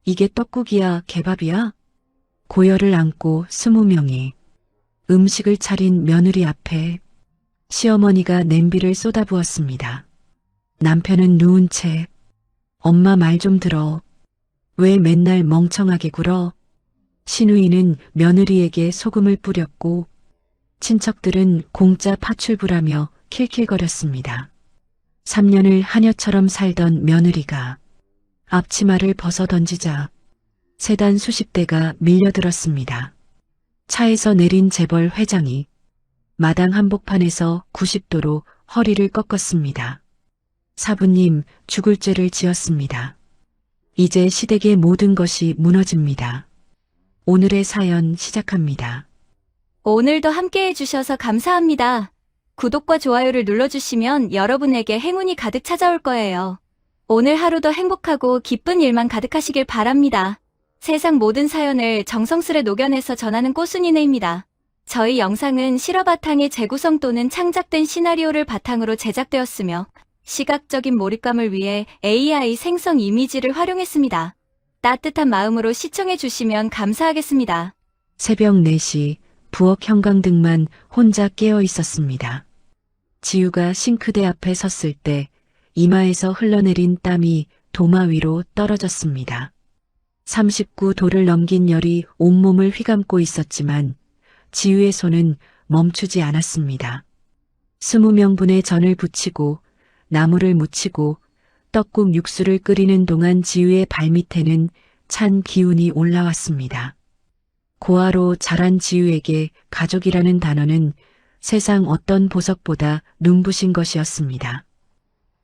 이게 떡국이야, 개밥이야? 고열을 안고 20명이 음식을 차린 며느리 앞에 시어머니가 냄비를 쏟아부었습니다. 남편은 누운 채 엄마 말 좀 들어. 왜 맨날 멍청하게 굴어? 시누이는 며느리에게 소금을 뿌렸고 친척들은 공짜 파출부라며 킬킬거렸습니다. 3년을 하녀처럼 살던 며느리가 앞치마를 벗어 던지자 세단 수십 대가 밀려들었습니다. 차에서 내린 재벌 회장이 마당 한복판에서 90도로 허리를 꺾었습니다. 사부님, 죽을 죄를 지었습니다. 이제 시댁의 모든 것이 무너집니다. 오늘의 사연 시작합니다. 오늘도 함께 해주셔서 감사합니다. 구독과 좋아요를 눌러주시면 여러분에게 행운이 가득 찾아올 거예요. 오늘 하루도 행복하고 기쁜 일만 가득하시길 바랍니다. 세상 모든 사연을 정성스레 녹여내서 전하는 꼬순이네입니다. 저희 영상은 실화 바탕의 재구성 또는 창작된 시나리오를 바탕으로 제작되었으며 시각적인 몰입감을 위해 AI 생성 이미지를 활용했습니다. 따뜻한 마음으로 시청해 주시면 감사하겠습니다. 새벽 4시 부엌 형광등만 혼자 깨어 있었습니다. 지우가 싱크대 앞에 섰을 때 이마에서 흘러내린 땀이 도마 위로 떨어졌습니다. 39도를 넘긴 열이 온몸을 휘감고 있었지만 지우의 손은 멈추지 않았습니다. 20명분의 전을 부치고 나물을 무치고 떡국 육수를 끓이는 동안 지우의 발밑에는 찬 기운이 올라왔습니다. 고아로 자란 지우에게 가족이라는 단어는 세상 어떤 보석보다 눈부신 것이었습니다.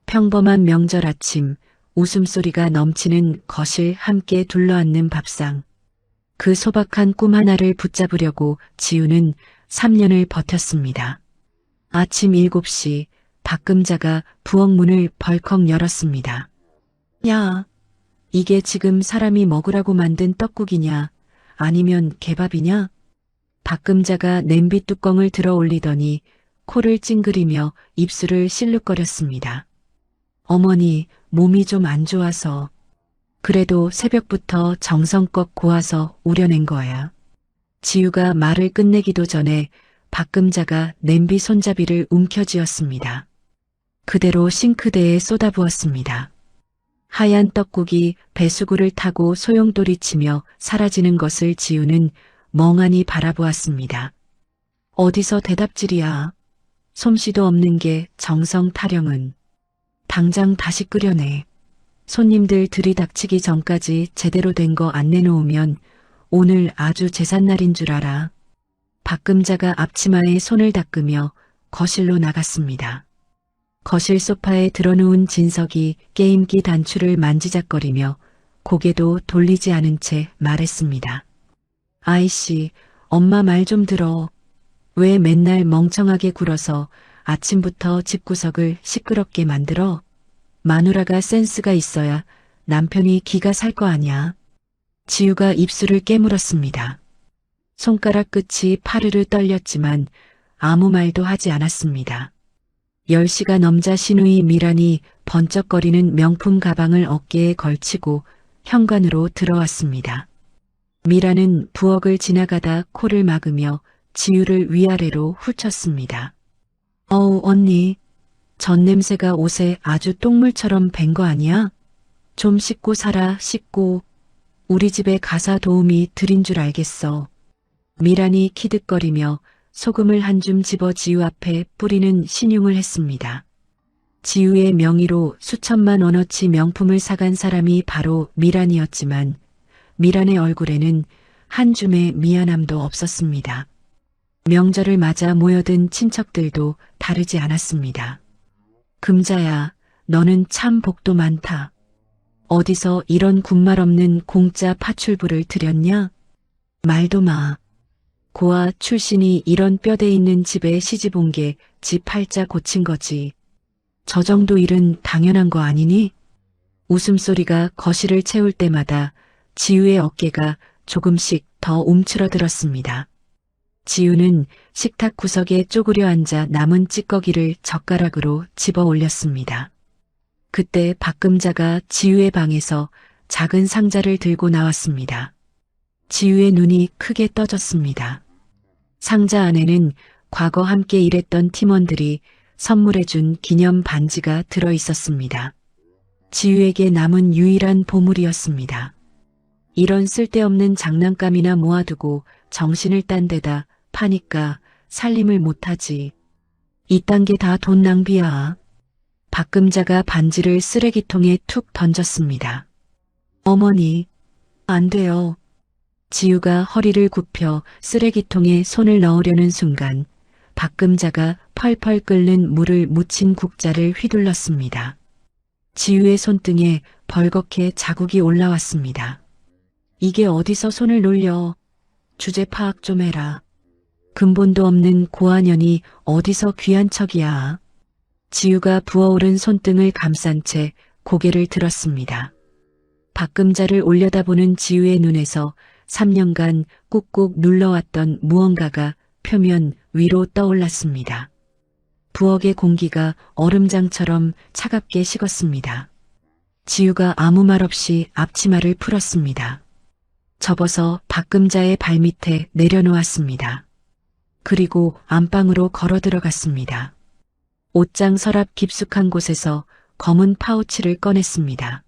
평범한 명절 아침, 웃음소리가 넘치는 거실 함께 둘러앉는 밥상. 그 소박한 꿈 하나를 붙잡으려고 지우는 3년을 버텼습니다. 아침 7시 박금자가 부엌 문을 벌컥 열었습니다. 야, 이게 지금 사람이 먹으라고 만든 떡국이냐, 아니면 개밥이냐? 박금자가 냄비 뚜껑을 들어 올리더니 코를 찡그리며 입술을 실룩거렸습니다. 어머니, 몸이 좀 안 좋아서. 그래도 새벽부터 정성껏 고아서 우려낸 거야. 지우가 말을 끝내기도 전에 박금자가 냄비 손잡이를 움켜쥐었습니다. 그대로 싱크대에 쏟아부었습니다. 하얀 떡국이 배수구를 타고 소용돌이치며 사라지는 것을 지우는 멍하니 바라보았습니다. 어디서 대답질이야. 솜씨도 없는 게 정성 타령은. 당장 다시 끓여내. 손님들 들이닥치기 전까지 제대로 된 거 안 내놓으면 오늘 아주 제삿날인 줄 알아. 박금자가 앞치마에 손을 닦으며 거실로 나갔습니다. 거실 소파에 드러누운 진석이 게임기 단추를 만지작거리며 고개도 돌리지 않은 채 말했습니다. 아이씨, 엄마 말 좀 들어. 왜 맨날 멍청하게 굴어서 아침부터 집구석을 시끄럽게 만들어? 마누라가 센스가 있어야 남편이 기가 살 거 아냐. 지우가 입술을 깨물었습니다. 손가락 끝이 파르르 떨렸지만 아무 말도 하지 않았습니다. 10시가 넘자 시누이 미란이 번쩍거리는 명품 가방을 어깨에 걸치고 현관으로 들어왔습니다. 미란은 부엌을 지나가다 코를 막으며 지우를 위아래로 훑쳤습니다. 어우, 언니. 전 냄새가 옷에 아주 똥물처럼 밴 거 아니야? 좀 씻고 살아, 씻고. 우리 집에 가사 도우미 들인 줄 알겠어. 미란이 키득거리며 소금을 한 줌 집어 지우 앞에 뿌리는 신용을 했습니다. 지우의 명의로 수천만 원어치 명품을 사간 사람이 바로 미란이었지만 미란의 얼굴에는 한 줌의 미안함도 없었습니다. 명절을 맞아 모여든 친척들도 다르지 않았습니다. 금자야, 너는 참 복도 많다. 어디서 이런 군말 없는 공짜 파출부를 들였냐? 말도 마. 고아 출신이 이런 뼈대 있는 집에 시집 온 게 지 팔자 고친 거지. 저 정도 일은 당연한 거 아니니? 웃음소리가 거실을 채울 때마다 지우의 어깨가 조금씩 더 움츠러들었습니다. 지우는 식탁 구석에 쪼그려 앉아 남은 찌꺼기를 젓가락으로 집어 올렸습니다. 그때 박금자가 지우의 방에서 작은 상자를 들고 나왔습니다. 지우의 눈이 크게 떠졌습니다. 상자 안에는 과거 함께 일했던 팀원들이 선물해준 기념 반지가 들어 있었습니다. 지우에게 남은 유일한 보물이었습니다. 이런 쓸데없는 장난감이나 모아두고 정신을 딴 데다 파니까 살림을 못하지. 이딴 게 다 돈 낭비야. 박금자가 반지를 쓰레기통에 툭 던졌습니다. 어머니, 안 돼요. 지우가 허리를 굽혀 쓰레기통에 손을 넣으려는 순간 박금자가 펄펄 끓는 물을 묻힌 국자를 휘둘렀습니다. 지우의 손등에 벌겋게 자국이 올라왔습니다. 이게 어디서 손을 놀려. 주제 파악 좀 해라. 근본도 없는 고아년이 어디서 귀한 척이야. 지우가 부어오른 손등을 감싼 채 고개를 들었습니다. 박금자를 올려다보는 지우의 눈에서 3년간 꾹꾹 눌러왔던 무언가가 표면 위로 떠올랐습니다. 부엌의 공기가 얼음장처럼 차갑게 식었습니다. 지우가 아무 말 없이 앞치마를 풀었습니다. 접어서 박금자의 발밑에 내려놓았습니다. 그리고 안방으로 걸어 들어갔습니다. 옷장 서랍 깊숙한 곳에서 검은 파우치를 꺼냈습니다.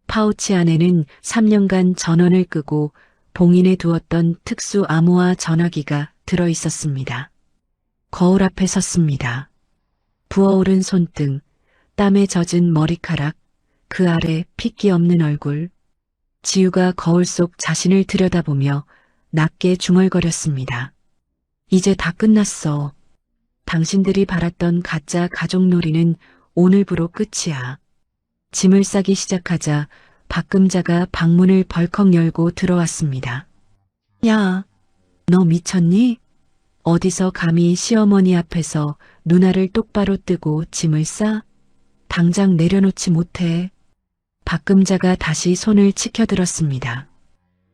파우치 안에는 3년간 전원을 끄고 봉인해 두었던 특수 암호화 전화기가 들어 있었습니다. 거울 앞에 섰습니다. 부어오른 손등, 땀에 젖은 머리카락, 그 아래 핏기 없는 얼굴. 지우가 거울 속 자신을 들여다보며 낮게 중얼거렸습니다. 이제 다 끝났어. 당신들이 바랐던 가짜 가족놀이는 오늘부로 끝이야. 짐을 싸기 시작하자 박금자가 방문을 벌컥 열고 들어왔습니다. 야, 너 미쳤니? 어디서 감히 시어머니 앞에서 누나를 똑바로 뜨고 짐을 싸? 당장 내려놓지 못해. 박금자가 다시 손을 치켜들었습니다.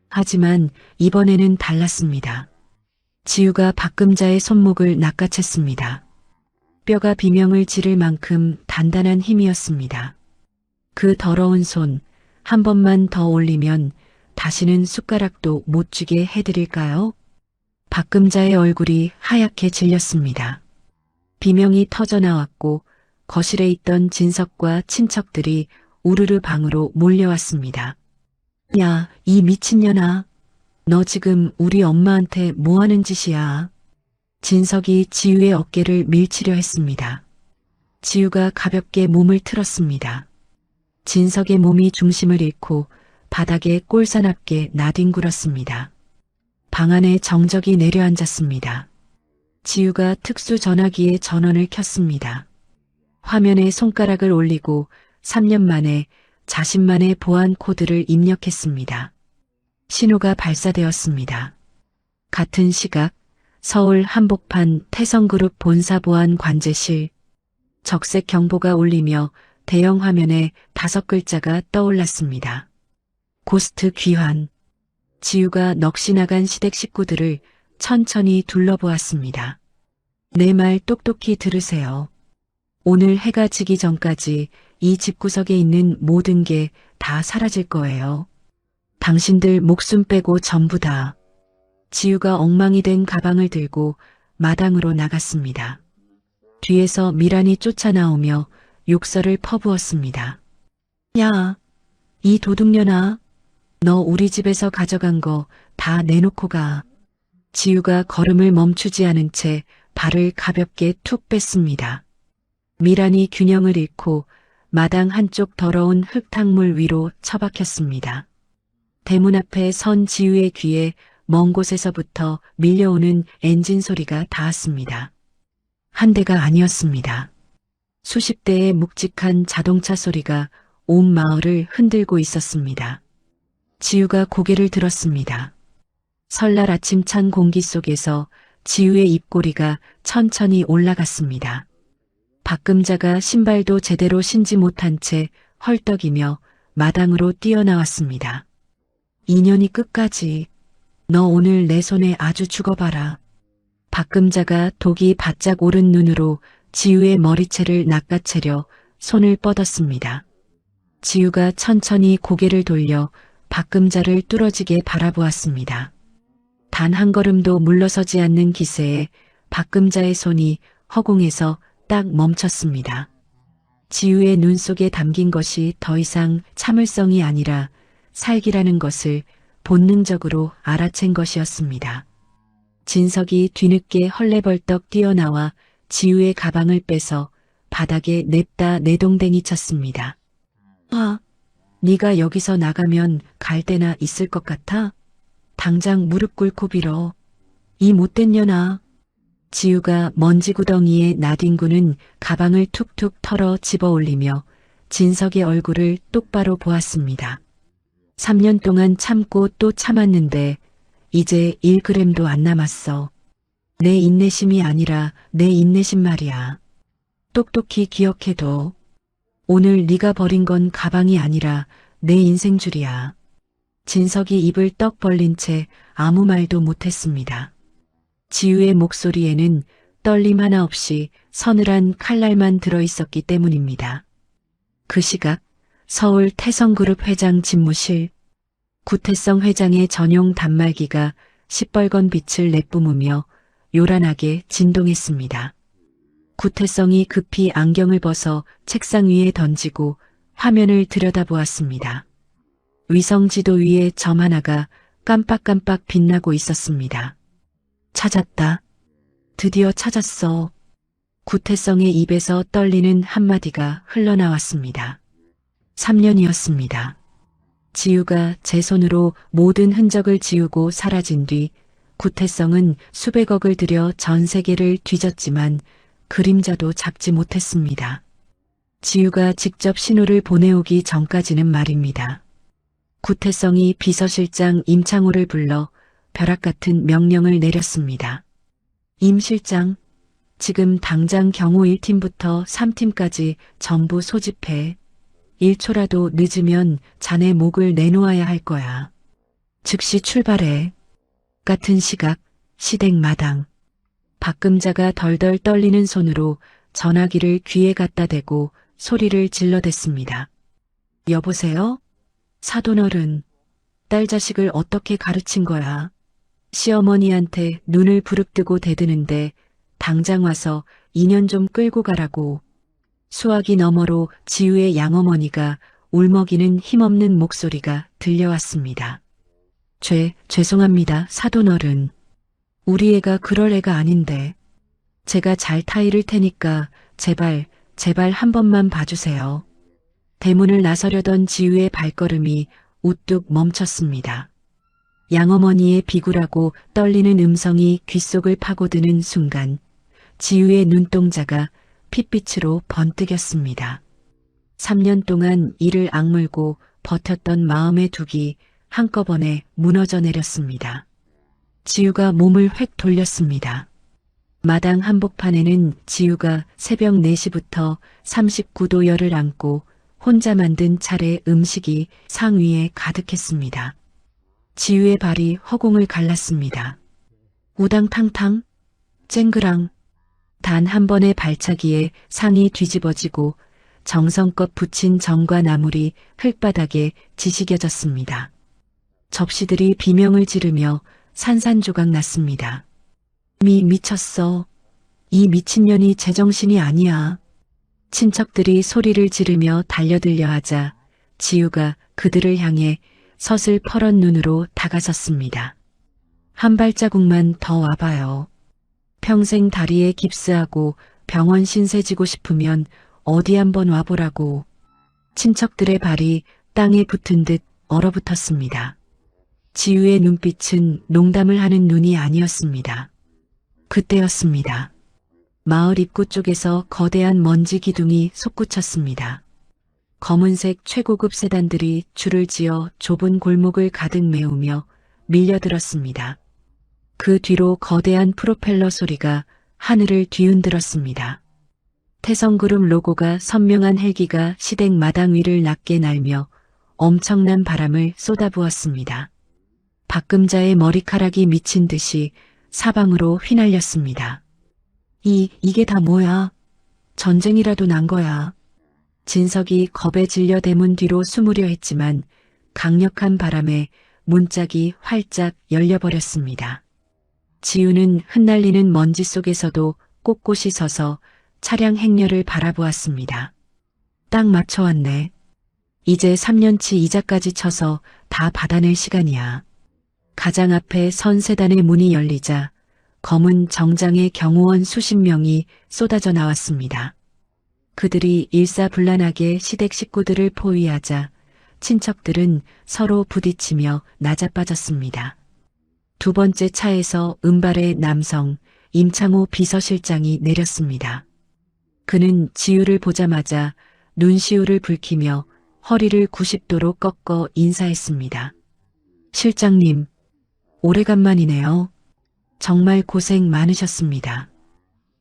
하지만 이번에는 달랐습니다. 지우가 박금자의 손목을 낚아챘습니다. 뼈가 비명을 지를 만큼 단단한 힘이었습니다. 그 더러운 손, 한 번만 더 올리면 다시는 숟가락도 못 쥐게 해드릴까요? 박금자의 얼굴이 하얗게 질렸습니다. 비명이 터져나왔고 거실에 있던 진석과 친척들이 우르르 방으로 몰려왔습니다. 야, 이 미친년아. 너 지금 우리 엄마한테 뭐 하는 짓이야? 진석이 지우의 어깨를 밀치려 했습니다. 지우가 가볍게 몸을 틀었습니다. 진석의 몸이 중심을 잃고 바닥에 꼴사납게 나뒹굴었습니다. 방 안에 정적이 내려앉았습니다. 지우가 특수 전화기에 전원을 켰습니다. 화면에 손가락을 올리고 3년 만에 자신만의 보안 코드를 입력했습니다. 신호가 발사되었습니다. 같은 시각 서울 한복판 태성그룹 본사 보안 관제실. 적색 경보가 울리며 대형 화면에 5글자가 떠올랐습니다. 고스트 귀환. 지우가 넋이 나간 시댁 식구들을 천천히 둘러보았습니다. 내 말 똑똑히 들으세요. 오늘 해가 지기 전까지 이 집구석에 있는 모든 게 다 사라질 거예요. 당신들 목숨 빼고 전부 다. 지우가 엉망이 된 가방을 들고 마당으로 나갔습니다. 뒤에서 미란이 쫓아나오며 욕설을 퍼부었습니다. 야, 이 도둑년아. 너 우리 집에서 가져간 거 다 내놓고 가. 지우가 걸음을 멈추지 않은 채 발을 가볍게 툭 뺐습니다. 미란이 균형을 잃고 마당 한쪽 더러운 흙탕물 위로 처박혔습니다. 대문 앞에 선 지우의 귀에 먼 곳에서부터 밀려오는 엔진 소리가 닿았습니다. 한 대가 아니었습니다. 수십 대의 묵직한 자동차 소리가 온 마을을 흔들고 있었습니다. 지우가 고개를 들었습니다. 설날 아침 찬 공기 속에서 지우의 입꼬리가 천천히 올라갔습니다. 박금자가 신발도 제대로 신지 못한 채 헐떡이며 마당으로 뛰어나왔습니다. 인연이 끝까지. 너 오늘 내 손에 아주 죽어봐라. 박금자가 독이 바짝 오른 눈으로 지우의 머리채를 낚아채려 손을 뻗었습니다. 지우가 천천히 고개를 돌려 박금자를 뚫어지게 바라보았습니다. 단 한 걸음도 물러서지 않는 기세에 박금자의 손이 허공에서 딱 멈췄습니다. 지우의 눈 속에 담긴 것이 더 이상 참을성이 아니라 살기라는 것을 본능적으로 알아챈 것이었습니다. 진석이 뒤늦게 헐레벌떡 뛰어나와 지우의 가방을 빼서 바닥에 냅다 내동댕이 쳤습니다. 네가 여기서 나가면 갈 데나 있을 것 같아? 당장 무릎 꿇고 빌어. 이 못된 년아. 지우가 먼지 구덩이에 나뒹구는 가방을 툭툭 털어 집어 올리며 진석의 얼굴을 똑바로 보았습니다. 3년 동안 참고 또 참았는데 이제 1g도 안 남았어. 내 인내심이 아니라 내 인내심 말이야. 똑똑히 기억해둬. 오늘 네가 버린 건 가방이 아니라 내 인생줄이야. 진석이 입을 떡 벌린 채 아무 말도 못했습니다. 지우의 목소리에는 떨림 하나 없이 서늘한 칼날만 들어있었기 때문입니다. 그 시각 서울 태성그룹 회장 집무실, 구태성 회장의 전용 단말기가 시뻘건 빛을 내뿜으며 요란하게 진동했습니다. 구태성이 급히 안경을 벗어 책상 위에 던지고 화면을 들여다보았습니다. 위성지도 위에 점 하나가 깜빡깜빡 빛나고 있었습니다. 찾았다. 드디어 찾았어. 구태성의 입에서 떨리는 한마디가 흘러나왔습니다. 3년이었습니다. 지우가 제 손으로 모든 흔적을 지우고 사라진 뒤 구태성은 수백억을 들여 전 세계를 뒤졌지만 그림자도 잡지 못했습니다. 지우가 직접 신호를 보내오기 전까지는 말입니다. 구태성이 비서실장 임창호를 불러 벼락 같은 명령을 내렸습니다. 임 실장, 지금 당장 경호 1팀부터 3팀까지 전부 소집해. 1초라도 늦으면 자네 목을 내놓아야 할 거야. 즉시 출발해. 같은 시각, 시댁 마당. 박금자가 덜덜 떨리는 손으로 전화기를 귀에 갖다 대고 소리를 질러댔습니다. 여보세요? 사돈어른, 딸 자식을 어떻게 가르친 거야? 시어머니한테 눈을 부릅뜨고 대드는데 당장 와서 인연 좀 끌고 가라고. 수화기 너머로 지우의 양어머니가 울먹이는 힘없는 목소리가 들려왔습니다. 죄송합니다, 사돈어른. 우리 애가 그럴 애가 아닌데. 제가 잘 타이를 테니까 제발 한 번만 봐주세요. 대문을 나서려던 지우의 발걸음이 우뚝 멈췄습니다. 양어머니의 비굴하고 떨리는 음성이 귓속을 파고드는 순간 지우의 눈동자가 핏빛으로 번뜩였습니다. 3년 동안 이를 악물고 버텼던 마음의 둑이 한꺼번에 무너져 내렸습니다. 지우가 몸을 획 돌렸습니다. 마당 한복판에는 지우가 새벽 4시부터 39도 열을 안고 혼자 만든 차례 음식이 상위에 가득했습니다. 지우의 발이 허공을 갈랐습니다. 우당탕탕, 쨍그랑. 단 한 번의 발차기에 상이 뒤집어지고 정성껏 붙인 정과 나물이 흙바닥에 지시겨졌습니다. 접시들이 비명을 지르며 산산조각 났습니다. 미쳤어. 이 미친년이 제정신이 아니야. 친척들이 소리를 지르며 달려들려 하자 지우가 그들을 향해 서슬 퍼런 눈으로 다가섰습니다. 한 발자국만 더 와봐요. 평생 다리에 깁스하고 병원 신세 지고 싶으면 어디 한번 와보라고. 친척들의 발이 땅에 붙은 듯 얼어붙었습니다. 지우의 눈빛은 농담을 하는 눈이 아니었습니다. 그때였습니다. 마을 입구 쪽에서 거대한 먼지 기둥이 솟구쳤습니다. 검은색 최고급 세단들이 줄을 지어 좁은 골목을 가득 메우며 밀려들었습니다. 그 뒤로 거대한 프로펠러 소리가 하늘을 뒤흔들었습니다. 태성그룹 로고가 선명한 헬기가 시댁 마당 위를 낮게 날며 엄청난 바람을 쏟아부었습니다. 박금자의 머리카락이 미친 듯이 사방으로 휘날렸습니다. 이게 다 뭐야? 전쟁이라도 난 거야. 진석이 겁에 질려 대문 뒤로 숨으려 했지만 강력한 바람에 문짝이 활짝 열려버렸습니다. 지우는 흩날리는 먼지 속에서도 꼿꼿이 서서 차량 행렬을 바라보았습니다. 딱 맞춰왔네. 이제 3년치 이자까지 쳐서 다 받아낼 시간이야. 가장 앞에 선 세단의 문이 열리자 검은 정장의 경호원 수십 명이 쏟아져 나왔습니다. 그들이 일사불란하게 시댁 식구들을 포위하자 친척들은 서로 부딪히며 나자빠졌습니다. 두 번째 차에서 은발의 남성 임창호 비서실장이 내렸습니다. 그는 지우를 보자마자 눈시울을 붉히며 허리를 90도로 꺾어 인사했습니다. 실장님, 오래간만이네요. 정말 고생 많으셨습니다.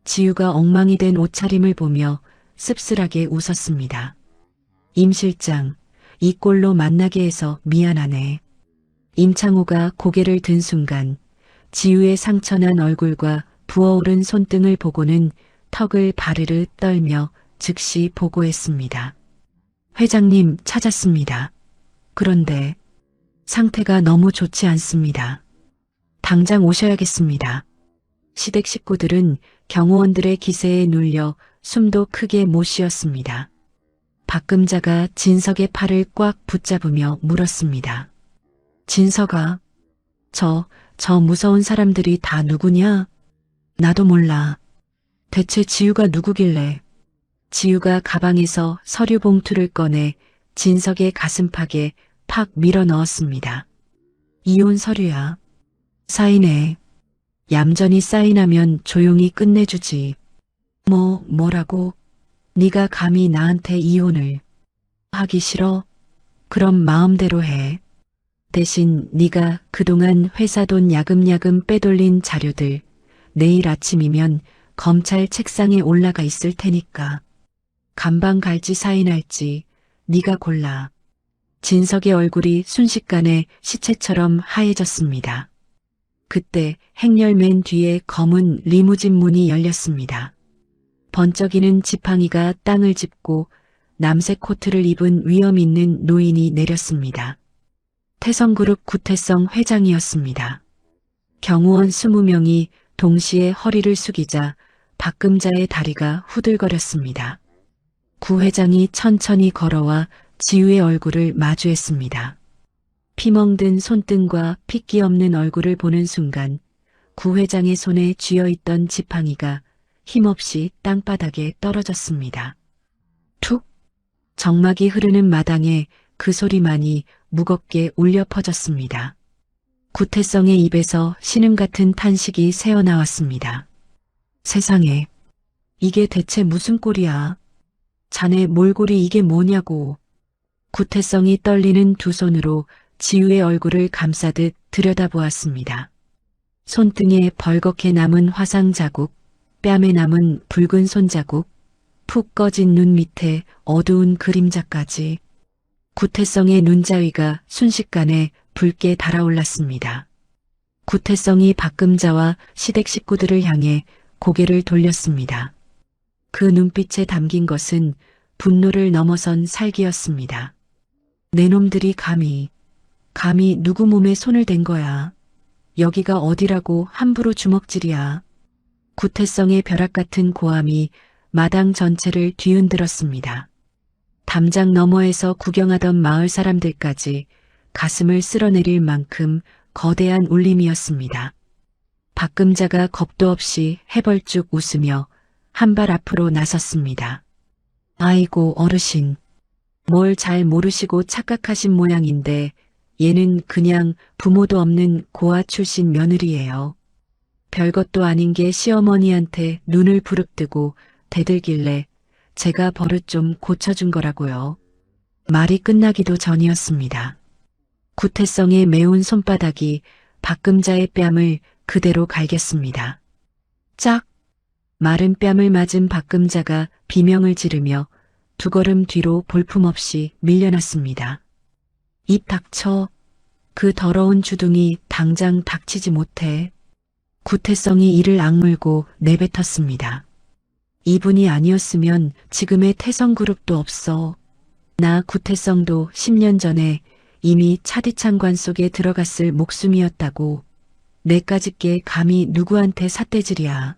지우가 엉망이 된 옷차림을 보며 씁쓸하게 웃었습니다. 임 실장, 이 꼴로 만나게 해서 미안하네. 임창호가 고개를 든 순간 지우의 상처난 얼굴과 부어오른 손등을 보고는 턱을 바르르 떨며 즉시 보고했습니다. 회장님 찾았습니다. 그런데 상태가 너무 좋지 않습니다. 당장 오셔야겠습니다. 시댁 식구들은 경호원들의 기세에 눌려 숨도 크게 못 쉬었습니다. 박금자가 진석의 팔을 꽉 붙잡으며 물었습니다. 진석아, 저 무서운 사람들이 다 누구냐? 나도 몰라. 대체 지우가 누구길래? 지우가 가방에서 서류 봉투를 꺼내 진석의 가슴팍에 팍 밀어 넣었습니다. 이혼 서류야. 사인해. 얌전히 사인하면 조용히 끝내주지. 뭐라고? 네가 감히 나한테 이혼을. 하기 싫어? 그럼 마음대로 해. 대신 네가 그동안 회사 돈 야금야금 빼돌린 자료들 내일 아침이면 검찰 책상에 올라가 있을 테니까. 감방 갈지 사인할지 네가 골라. 진석의 얼굴이 순식간에 시체처럼 하얘졌습니다. 그때 행렬 맨 뒤에 검은 리무진 문이 열렸습니다. 번쩍이는 지팡이가 땅을 짚고 남색 코트를 입은 위험 있는 노인이 내렸습니다. 태성그룹 구태성 회장이었습니다. 경호원 20명이 동시에 허리를 숙이자 박금자의 다리가 후들거렸습니다. 구 회장이 천천히 걸어와 지우의 얼굴을 마주했습니다. 피멍든 손등과 핏기 없는 얼굴을 보는 순간 구 회장의 손에 쥐어있던 지팡이가 힘없이 땅바닥에 떨어졌습니다. 툭! 정막이 흐르는 마당에 그 소리만이 무겁게 울려 퍼졌습니다. 구태성의 입에서 신음 같은 탄식이 새어나왔습니다. 세상에, 이게 대체 무슨 꼴이야? 자네 몰골이 이게 뭐냐고. 구태성이 떨리는 두 손으로 지우의 얼굴을 감싸듯 들여다보았습니다. 손등에 벌겋게 남은 화상 자국, 뺨에 남은 붉은 손자국, 푹 꺼진 눈 밑에 어두운 그림자까지. 구태성의 눈자위가 순식간에 붉게 달아올랐습니다. 구태성이 박금자와 시댁 식구들을 향해 고개를 돌렸습니다. 그 눈빛에 담긴 것은 분노를 넘어선 살기였습니다. 내 놈들이 감히 누구 몸에 손을 댄 거야. 여기가 어디라고 함부로 주먹질이야. 구태성의 벼락 같은 고함이 마당 전체를 뒤흔들었습니다. 담장 너머에서 구경하던 마을 사람들까지 가슴을 쓸어내릴 만큼 거대한 울림이었습니다. 박금자가 겁도 없이 해벌쭉 웃으며 한 발 앞으로 나섰습니다. 아이고 어르신, 뭘 잘 모르시고 착각하신 모양인데 얘는 그냥 부모도 없는 고아 출신 며느리예요. 별것도 아닌 게 시어머니한테 눈을 부릅뜨고 대들길래 제가 버릇 좀 고쳐준 거라고요. 말이 끝나기도 전이었습니다. 구태성의 매운 손바닥이 박금자의 뺨을 그대로 갈겼습니다. 짝! 마른 뺨을 맞은 박금자가 비명을 지르며 두 걸음 뒤로 볼품없이 밀려났습니다. 입 닥쳐. 그 더러운 주둥이 당장 닥치지 못해. 구태성이 이를 악물고 내뱉었습니다. 이분이 아니었으면 지금의 태성그룹도 없어. 나 구태성도 10년 전에 이미 차디창관 속에 들어갔을 목숨이었다고. 내까짓게 감히 누구한테 삿대질이야.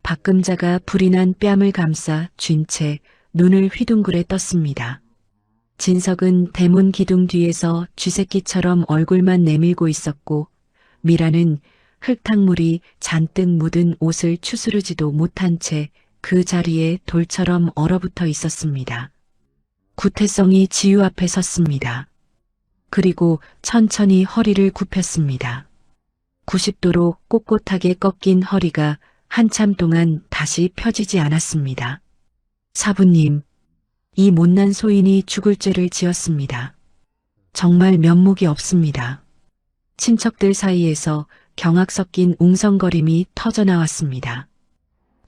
박금자가 불이 난 뺨을 감싸 쥔 채 눈을 휘둥그레 떴습니다. 진석은 대문 기둥 뒤에서 쥐새끼처럼 얼굴만 내밀고 있었고 미라는 흙탕물이 잔뜩 묻은 옷을 추스르지도 못한 채 그 자리에 돌처럼 얼어붙어 있었습니다. 구태성이 지유 앞에 섰습니다. 그리고 천천히 허리를 굽혔습니다. 90도로 꼿꼿하게 꺾인 허리가 한참 동안 다시 펴지지 않았습니다. 사부님, 이 못난 소인이 죽을 죄를 지었습니다. 정말 면목이 없습니다. 친척들 사이에서 경악 섞인 웅성거림이 터져나왔습니다.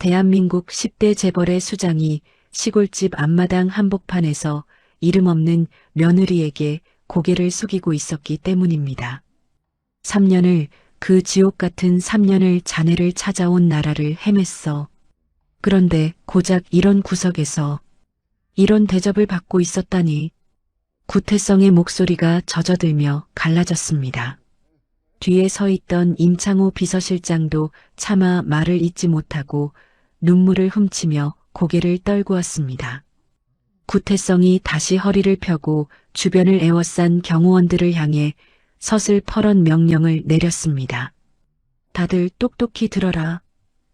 대한민국 10대 재벌의 수장이 시골집 앞마당 한복판에서 이름 없는 며느리에게 고개를 숙이고 있었기 때문입니다. 3년을 그 지옥 같은 3년을 자네를 찾아온 나라를 헤맸어. 그런데 고작 이런 구석에서 이런 대접을 받고 있었다니. 구태성의 목소리가 젖어들며 갈라졌습니다. 뒤에 서 있던 임창호 비서실장도 차마 말을 잇지 못하고 눈물을 훔치며 고개를 떨구었습니다. 구태성이 다시 허리를 펴고 주변을 에워싼 경호원들을 향해 서슬퍼런 명령을 내렸습니다. 다들 똑똑히 들어라.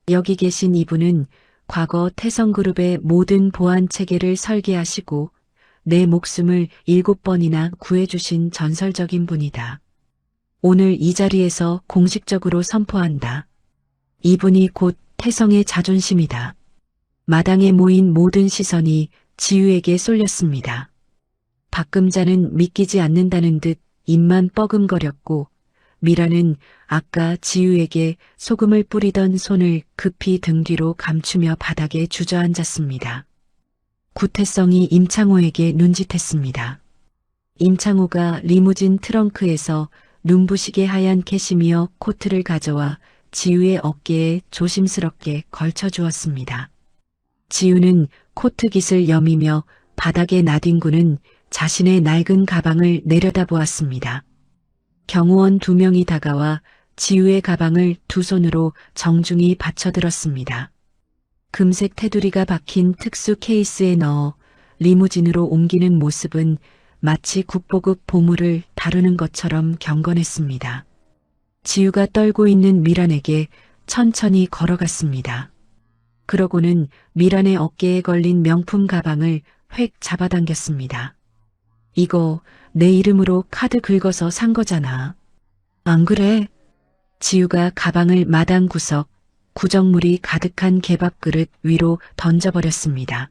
여기 계신 이분은 과거 태성그룹의 모든 보안 체계를 설계하시고 내 목숨을 7번이나 구해주신 전설적인 분이다. 오늘 이 자리에서 공식적으로 선포한다. 이분이 곧 태성의 자존심이다. 마당에 모인 모든 시선이 지유에게 쏠렸습니다. 박금자는 믿기지 않는다는 듯 입만 뻐금거렸고 미라는 아까 지유에게 소금을 뿌리던 손을 급히 등 뒤로 감추며 바닥에 주저앉았습니다. 구태성이 임창호에게 눈짓했습니다. 임창호가 리무진 트렁크에서 눈부시게 하얀 캐시미어 코트를 가져와 지유의 어깨에 조심스럽게 걸쳐주었습니다. 지유는 코트 깃을 여미며 바닥에 나뒹구는 자신의 낡은 가방을 내려다보았습니다. 경호원 2명이 다가와 지유의 가방을 두 손으로 정중히 받쳐들었습니다. 금색 테두리가 박힌 특수 케이스에 넣어 리무진으로 옮기는 모습은 마치 국보급 보물을 다루는 것처럼 경건했습니다. 지유가 떨고 있는 미란에게 천천히 걸어갔습니다. 그러고는 미란의 어깨에 걸린 명품 가방을 획 잡아당겼습니다. 이거 내 이름으로 카드 긁어서 산 거잖아. 안 그래? 지유가 가방을 마당 구석, 구정물이 가득한 개밥 그릇 위로 던져버렸습니다.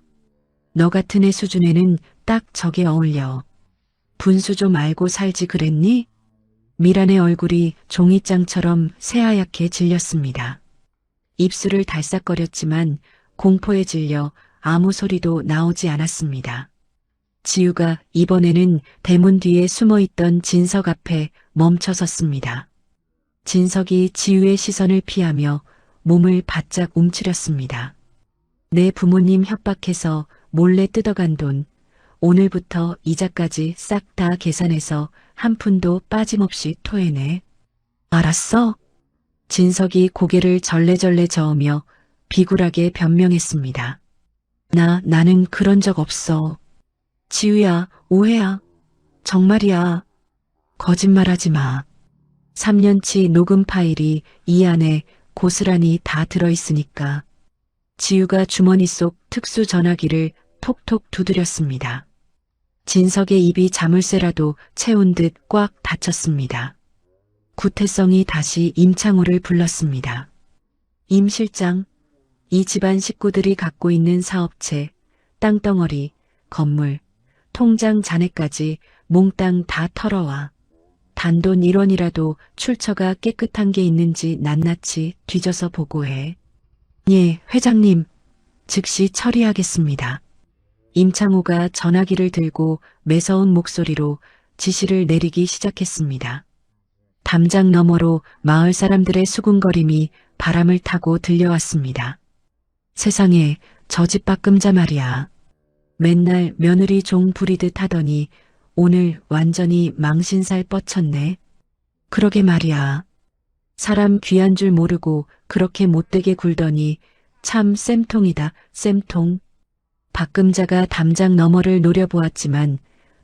너 같은 애 수준에는 딱 저게 어울려. 분수 좀 알고 살지 그랬니? 미란의 얼굴이 종이장처럼 새하얗게 질렸습니다. 입술을 달싹거렸지만 공포에 질려 아무 소리도 나오지 않았습니다. 지유가 이번에는 대문 뒤에 숨어있던 진석 앞에 멈춰 섰습니다. 진석이 지유의 시선을 피하며 몸을 바짝 움츠렸습니다. 내 부모님 협박해서 몰래 뜯어간 돈, 오늘부터 이자까지 싹 다 계산해서 한 푼도 빠짐없이 토해내. 알았어? 진석이 고개를 절레절레 저으며 비굴하게 변명했습니다. 나는 그런 적 없어. 지유야, 오해야. 정말이야. 거짓말하지 마. 3년치 녹음 파일이 이 안에 고스란히 다 들어있으니까. 지유가 주머니 속 특수 전화기를 톡톡 두드렸습니다. 진석의 입이 자물쇠라도 채운 듯 꽉 닫혔습니다. 구태성이 다시 임창호를 불렀습니다. 임 실장, 이 집안 식구들이 갖고 있는 사업체, 땅덩어리, 건물, 통장 잔해까지 몽땅 다 털어와. 단돈 1원이라도 출처가 깨끗한 게 있는지 낱낱이 뒤져서 보고해. 예, 회장님. 즉시 처리하겠습니다. 임창호가 전화기를 들고 매서운 목소리로 지시를 내리기 시작했습니다. 담장 너머로 마을 사람들의 수군거림이 바람을 타고 들려왔습니다. 세상에 저 집 박금자 말이야. 맨날 며느리 종 부리듯 하더니 오늘 완전히 망신살 뻗쳤네. 그러게 말이야. 사람 귀한 줄 모르고 그렇게 못되게 굴더니 참 쌤통이다, 쌤통. 박금자가 담장 너머를 노려보았지만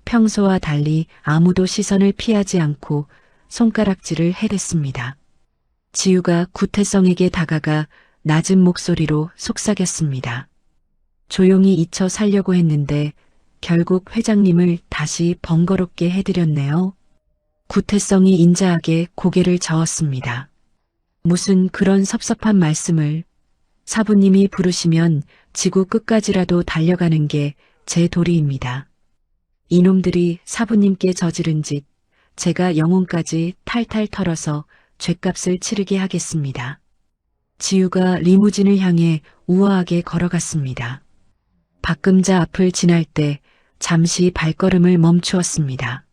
평소와 달리 아무도 시선을 피하지 않고 손가락질을 해댔습니다. 지우가 구태성에게 다가가 낮은 목소리로 속삭였습니다. 조용히 잊혀 살려고 했는데 결국 회장님을 다시 번거롭게 해드렸네요. 구태성이 인자하게 고개를 저었습니다. 무슨 그런 섭섭한 말씀을. 사부님이 부르시면 지구 끝까지라도 달려가는 게 제 도리입니다. 이놈들이 사부님께 저지른 짓, 제가 영혼까지 탈탈 털어서 죗값을 치르게 하겠습니다. 지우가 리무진을 향해 우아하게 걸어갔습니다. 박금자 앞을 지날 때 잠시 발걸음을 멈추었습니다.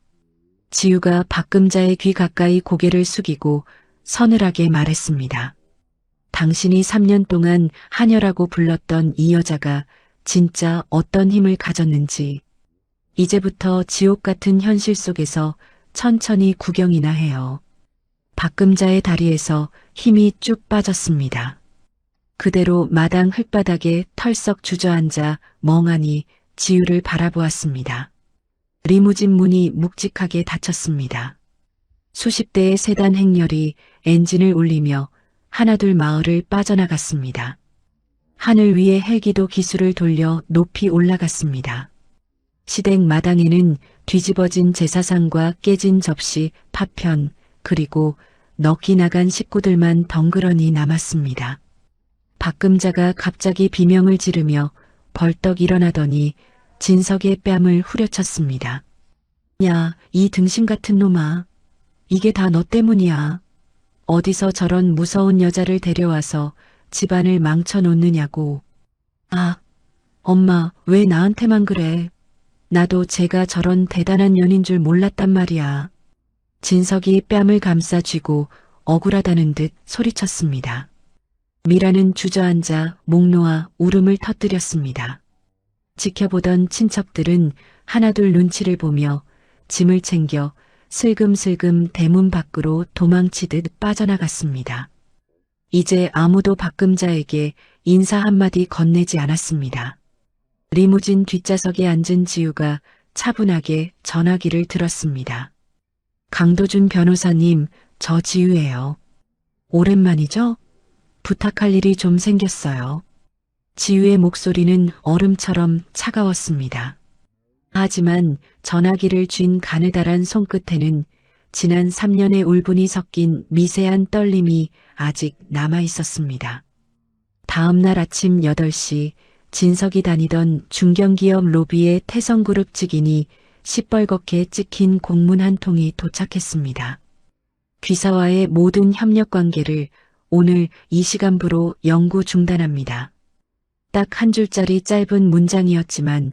지우가 박금자의 귀 가까이 고개를 숙이고 서늘하게 말했습니다. 당신이 3년 동안 하녀라고 불렀던 이 여자가 진짜 어떤 힘을 가졌는지 이제부터 지옥 같은 현실 속에서 천천히 구경이나 해요. 박금자의 다리에서 힘이 쭉 빠졌습니다. 그대로 마당 흙바닥에 털썩 주저앉아 멍하니 지우를 바라보았습니다. 리무진 문이 묵직하게 닫혔습니다. 수십 대의 세단 행렬이 엔진을 울리며 하나둘 마을을 빠져나갔습니다. 하늘 위에 헬기도 기술을 돌려 높이 올라갔습니다. 시댁 마당에는 뒤집어진 제사상과 깨진 접시, 파편, 그리고 넋이 나간 식구들만 덩그러니 남았습니다. 박금자가 갑자기 비명을 지르며 벌떡 일어나더니 진석의 뺨을 후려쳤습니다. 야, 이 등신 같은 놈아. 이게 다 너 때문이야. 어디서 저런 무서운 여자를 데려와서 집안을 망쳐놓느냐고. 아, 엄마, 왜 나한테만 그래. 나도 제가 저런 대단한 년인 줄 몰랐단 말이야. 진석이 뺨을 감싸 쥐고 억울하다는 듯 소리쳤습니다. 미라는 주저앉아 목 놓아 울음을 터뜨렸습니다. 지켜보던 친척들은 하나둘 눈치를 보며 짐을 챙겨 슬금슬금 대문 밖으로 도망치듯 빠져나갔습니다. 이제 아무도 박금자에게 인사 한마디 건네지 않았습니다. 리무진 뒷좌석에 앉은 지우가 차분하게 전화기를 들었습니다. 강도준 변호사님, 저 지우예요. 오랜만이죠? 부탁할 일이 좀 생겼어요. 지우의 목소리는 얼음처럼 차가웠습니다. 하지만 전화기를 쥔 가느다란 손끝에는 지난 3년의 울분이 섞인 미세한 떨림이 아직 남아 있었습니다. 다음 날 아침 8시 진석이 다니던 중견기업 로비의 태성그룹 직인이 시뻘겋게 찍힌 공문 한 통이 도착했습니다. 귀사와의 모든 협력 관계를 오늘 이 시간부로 영구 중단합니다. 딱 한 줄짜리 짧은 문장이었지만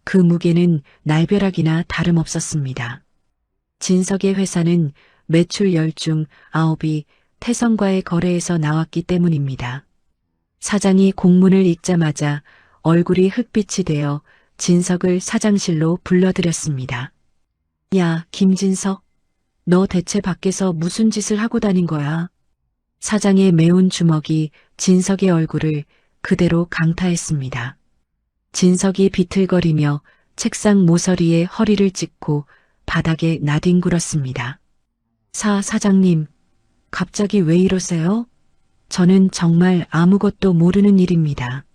그 무게는 날벼락이나 다름없었습니다. 진석의 회사는 매출 10중 9이 태성과의 거래에서 나왔기 때문입니다. 사장이 공문을 읽자마자 얼굴이 흑빛이 되어 진석을 사장실로 불러들였습니다. 야, 김진석, 너 대체 밖에서 무슨 짓을 하고 다닌 거야? 사장의 매운 주먹이 진석의 얼굴을 그대로 강타했습니다. 진석이 비틀거리며 책상 모서리에 허리를 찢고 바닥에 나뒹굴었습니다. 사장님, 갑자기 왜 이러세요? 저는 정말 아무것도 모르는 일입니다.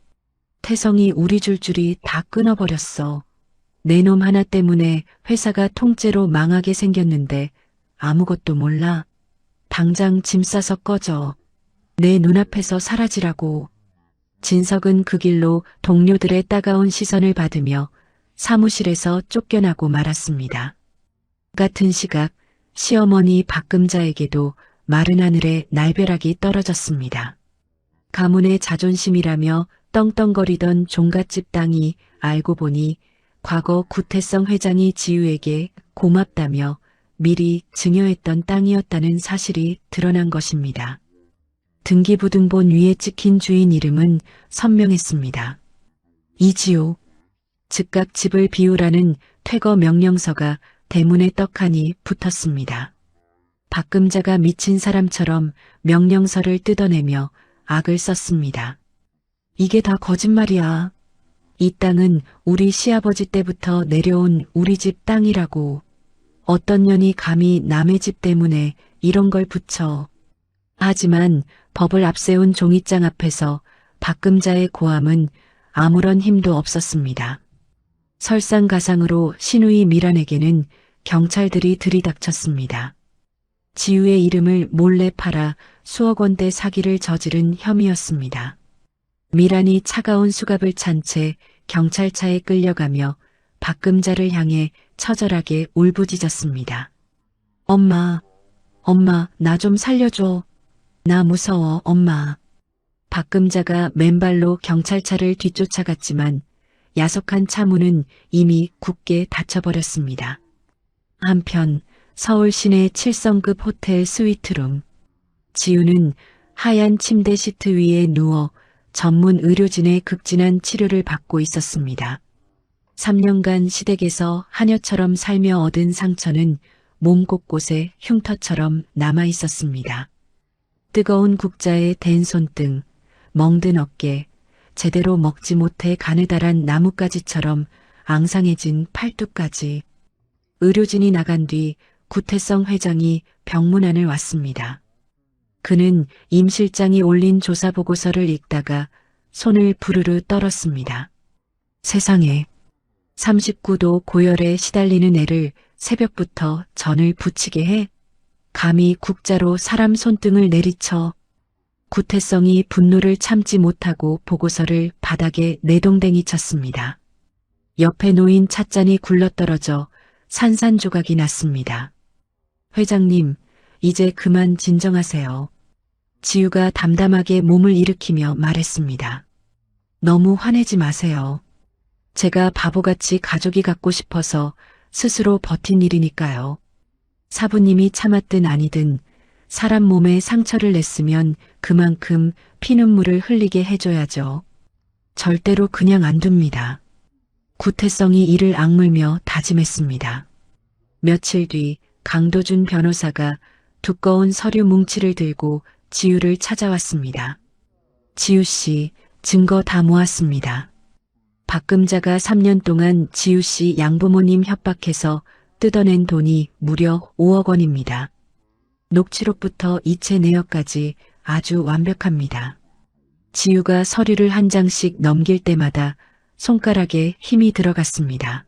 태성이 우리 줄줄이 다 끊어버렸어. 내 놈 하나 때문에 회사가 통째로 망하게 생겼는데 아무것도 몰라. 당장 짐 싸서 꺼져. 내 눈앞에서 사라지라고. 진석은 그 길로 동료들의 따가운 시선을 받으며 사무실에서 쫓겨나고 말았습니다. 같은 시각 시어머니 박금자에게도 마른 하늘에 날벼락이 떨어졌습니다. 가문의 자존심이라며 떵떵거리던 종갓집 땅이 알고 보니 과거 구태성 회장이 지우에게 고맙다며 미리 증여했던 땅이었다는 사실이 드러난 것입니다. 등기부등본 위에 찍힌 주인 이름은 선명했습니다. 이지우. 즉각 집을 비우라는 퇴거 명령서가 대문에 떡하니 붙었습니다. 박금자가 미친 사람처럼 명령서를 뜯어내며 악을 썼습니다. 이게 다 거짓말이야. 이 땅은 우리 시아버지 때부터 내려온 우리 집 땅이라고. 어떤 년이 감히 남의 집 때문에 이런 걸 붙여. 하지만 법을 앞세운 종이장 앞에서 박금자의 고함은 아무런 힘도 없었습니다. 설상가상으로 신우이 미란에게는 경찰들이 들이닥쳤습니다. 지우의 이름을 몰래 팔아 수억 원대 사기를 저지른 혐의였습니다. 미란이 차가운 수갑을 찬 채 경찰차에 끌려가며 박금자를 향해 처절하게 울부짖었습니다. 엄마, 나 좀 살려줘. 나 무서워, 엄마. 박금자가 맨발로 경찰차를 뒤쫓아갔지만 야속한 차 문은 이미 굳게 닫혀버렸습니다. 한편 서울 시내 7성급 호텔 스위트룸. 지우는 하얀 침대 시트 위에 누워 전문 의료진의 극진한 치료를 받고 있었습니다. 3년간 시댁에서 하녀처럼 살며 얻은 상처는 몸 곳곳에 흉터처럼 남아 있었습니다. 뜨거운 국자에 댄 손등, 멍든 어깨, 제대로 먹지 못해 가느다란 나뭇가지처럼 앙상해진 팔뚝까지. 의료진이 나간 뒤 구태성 회장이 병문안을 왔습니다. 그는 임 실장이 올린 조사 보고서를 읽다가 손을 부르르 떨었습니다. 세상에, 39도 고열에 시달리는 애를 새벽부터 전을 부치게 해? 감히 국자로 사람 손등을 내리쳐. 구태성이 분노를 참지 못하고 보고서를 바닥에 내동댕이 쳤습니다. 옆에 놓인 찻잔이 굴러떨어져 산산조각이 났습니다. 회장님, 이제 그만 진정하세요. 지우가 담담하게 몸을 일으키며 말했습니다. 너무 화내지 마세요. 제가 바보같이 가족이 갖고 싶어서 스스로 버틴 일이니까요. 사부님이 참았든 아니든 사람 몸에 상처를 냈으면 그만큼 피눈물을 흘리게 해줘야죠. 절대로 그냥 안 둡니다. 구태성이 이를 악물며 다짐했습니다. 며칠 뒤 강도준 변호사가 두꺼운 서류 뭉치를 들고 지우를 찾아왔습니다. 지우 씨, 증거 다 모았습니다. 박금자가 3년 동안 지우 씨 양부모님 협박해서 뜯어낸 돈이 무려 5억 원입니다. 녹취록부터 이체 내역까지 아주 완벽합니다. 지우가 서류를 한 장씩 넘길 때마다 손가락에 힘이 들어갔습니다.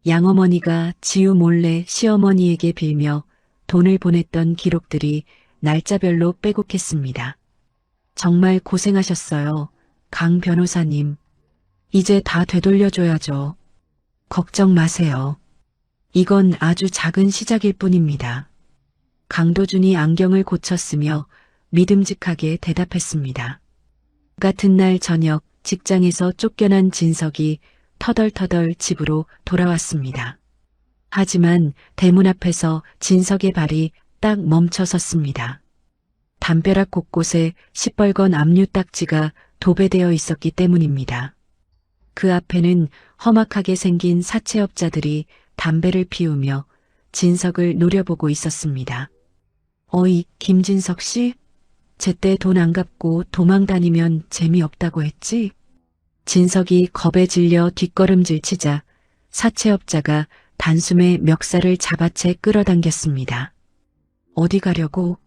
양어머니가 지우 몰래 시어머니에게 빌며 돈을 보냈던 기록들이 날짜별로 빼곡했습니다. 정말 고생하셨어요, 강 변호사님. 이제 다 되돌려줘야죠. 걱정 마세요. 이건 아주 작은 시작일 뿐입니다. 강도준이 안경을 고쳤으며 믿음직하게 대답했습니다. 같은 날 저녁 직장에서 쫓겨난 진석이 터덜터덜 집으로 돌아왔습니다. 하지만 대문 앞에서 진석의 발이 딱 멈춰 섰습니다. 담벼락 곳곳에 시뻘건 압류 딱지가 도배되어 있었기 때문입니다. 그 앞에는 험악하게 생긴 사채업자들이 담배를 피우며 진석을 노려보고 있었습니다. 어이, 김진석 씨? 제때 돈 안 갚고 도망 다니면 재미없다고 했지? 진석이 겁에 질려 뒷걸음질 치자 사채업자가 단숨에 멱살을 잡아채 끌어당겼습니다. 어디 가려고?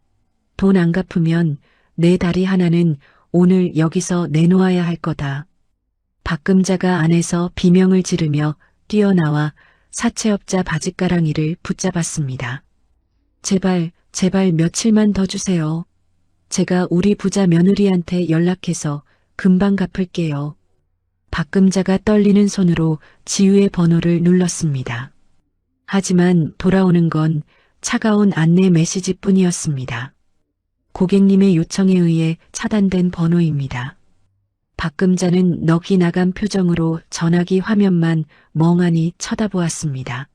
돈 안 갚으면 내 다리 하나는 오늘 여기서 내놓아야 할 거다. 박금자가 안에서 비명을 지르며 뛰어나와 사채업자 바짓가랑이를 붙잡았습니다. 제발 며칠만 더 주세요. 제가 우리 부자 며느리한테 연락해서 금방 갚을게요. 박금자가 떨리는 손으로 지우의 번호를 눌렀습니다. 하지만 돌아오는 건 차가운 안내 메시지뿐이었습니다. 고객님의 요청에 의해 차단된 번호입니다. 박금자는 넋이 나간 표정으로 전화기 화면만 멍하니 쳐다보았습니다.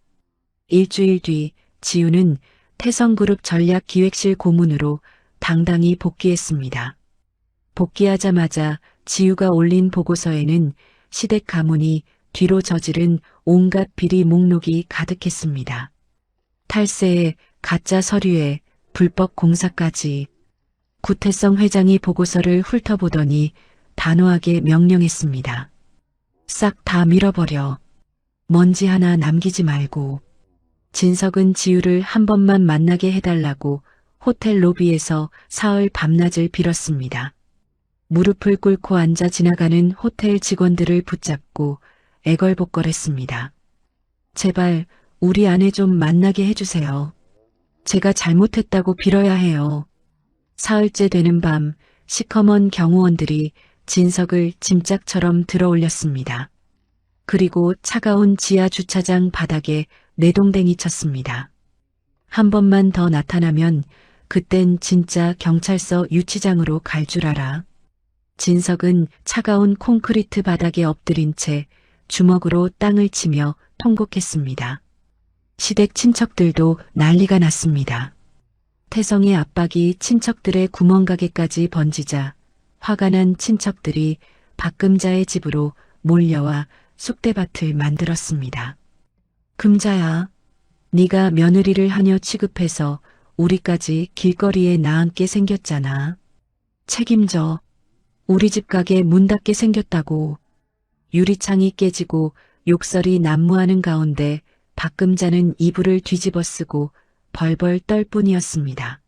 일주일 뒤 지우는 태성그룹 전략기획실 고문으로 당당히 복귀했습니다. 복귀하자마자 지우가 올린 보고서에는 시댁 가문이 뒤로 저지른 온갖 비리 목록이 가득했습니다. 탈세에 가짜 서류에 불법 공사까지. 구태성 회장이 보고서를 훑어보더니 단호하게 명령했습니다. 싹 다 밀어버려. 먼지 하나 남기지 말고. 진석은 지우를 한 번만 만나게 해달라고 호텔 로비에서 사흘 밤낮을 빌었습니다. 무릎을 꿇고 앉아 지나가는 호텔 직원들을 붙잡고 애걸복걸했습니다. 제발 우리 아내 좀 만나게 해주세요. 제가 잘못했다고 빌어야 해요. 사흘째 되는 밤 시커먼 경호원들이 진석을 짐짝처럼 들어올렸습니다. 그리고 차가운 지하 주차장 바닥에 내동댕이 쳤습니다. 한 번만 더 나타나면 그땐 진짜 경찰서 유치장으로 갈 줄 알아. 진석은 차가운 콘크리트 바닥에 엎드린 채 주먹으로 땅을 치며 통곡했습니다. 시댁 친척들도 난리가 났습니다. 태성의 압박이 친척들의 구멍가게까지 번지자 화가 난 친척들이 박금자의 집으로 몰려와 쑥대밭을 만들었습니다. 금자야, 네가 며느리를 하녀 취급해서 우리까지 길거리에 나앉게 생겼잖아. 책임져. 우리 집 가게 문 닫게 생겼다고. 유리창이 깨지고 욕설이 난무하는 가운데 박금자는 이불을 뒤집어 쓰고 벌벌 떨 뿐이었습니다.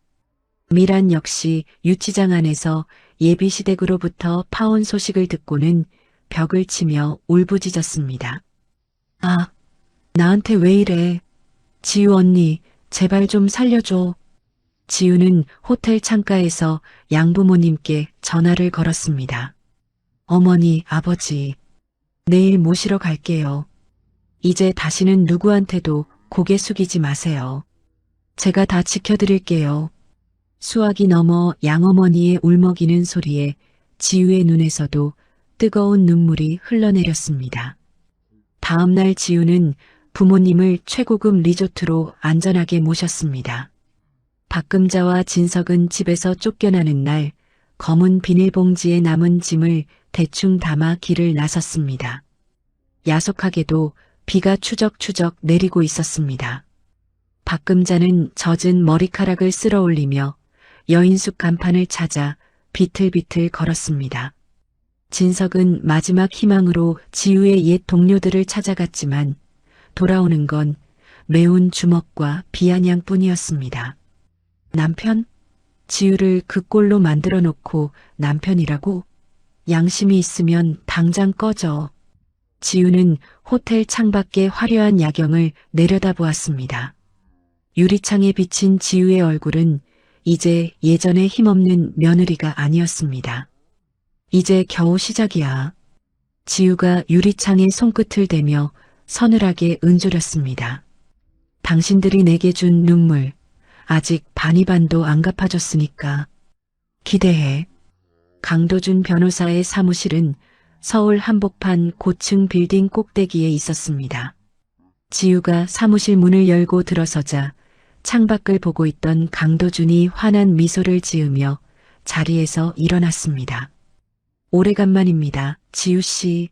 미란 역시 유치장 안에서 예비시댁으로부터 파온 소식을 듣고는 벽을 치며 울부짖었습니다. 아, 나한테 왜 이래. 지우 언니, 제발 좀 살려줘. 지우는 호텔 창가에서 양부모님께 전화를 걸었습니다. 어머니, 아버지, 내일 모시러 갈게요. 이제 다시는 누구한테도 고개 숙이지 마세요. 제가 다 지켜드릴게요. 수화기 넘어 양어머니의 울먹이는 소리에 지우의 눈에서도 뜨거운 눈물이 흘러내렸습니다. 다음 날 지우는 부모님을 최고급 리조트로 안전하게 모셨습니다. 박금자와 진석은 집에서 쫓겨나는 날 검은 비닐봉지에 남은 짐을 대충 담아 길을 나섰습니다. 야속하게도 비가 추적추적 내리고 있었습니다. 박금자는 젖은 머리카락을 쓸어 올리며 여인숙 간판을 찾아 비틀비틀 걸었습니다. 진석은 마지막 희망으로 지우의 옛 동료들을 찾아갔지만 돌아오는 건 매운 주먹과 비아냥뿐이었습니다. 남편? 지우를 그 꼴로 만들어 놓고 남편이라고? 양심이 있으면 당장 꺼져. 지우는 호텔 창밖의 화려한 야경을 내려다보았습니다. 유리창에 비친 지우의 얼굴은 이제 예전의 힘없는 며느리가 아니었습니다. 이제 겨우 시작이야. 지우가 유리창에 손끝을 대며 서늘하게 은조렸습니다. 당신들이 내게 준 눈물, 아직 반이반도 안 갚아줬으니까 기대해. 강도준 변호사의 사무실은 서울 한복판 고층 빌딩 꼭대기에 있었습니다. 지우가 사무실 문을 열고 들어서자 창밖을 보고 있던 강도준이 환한 미소를 지으며 자리에서 일어났습니다. 오래간만입니다, 지우 씨.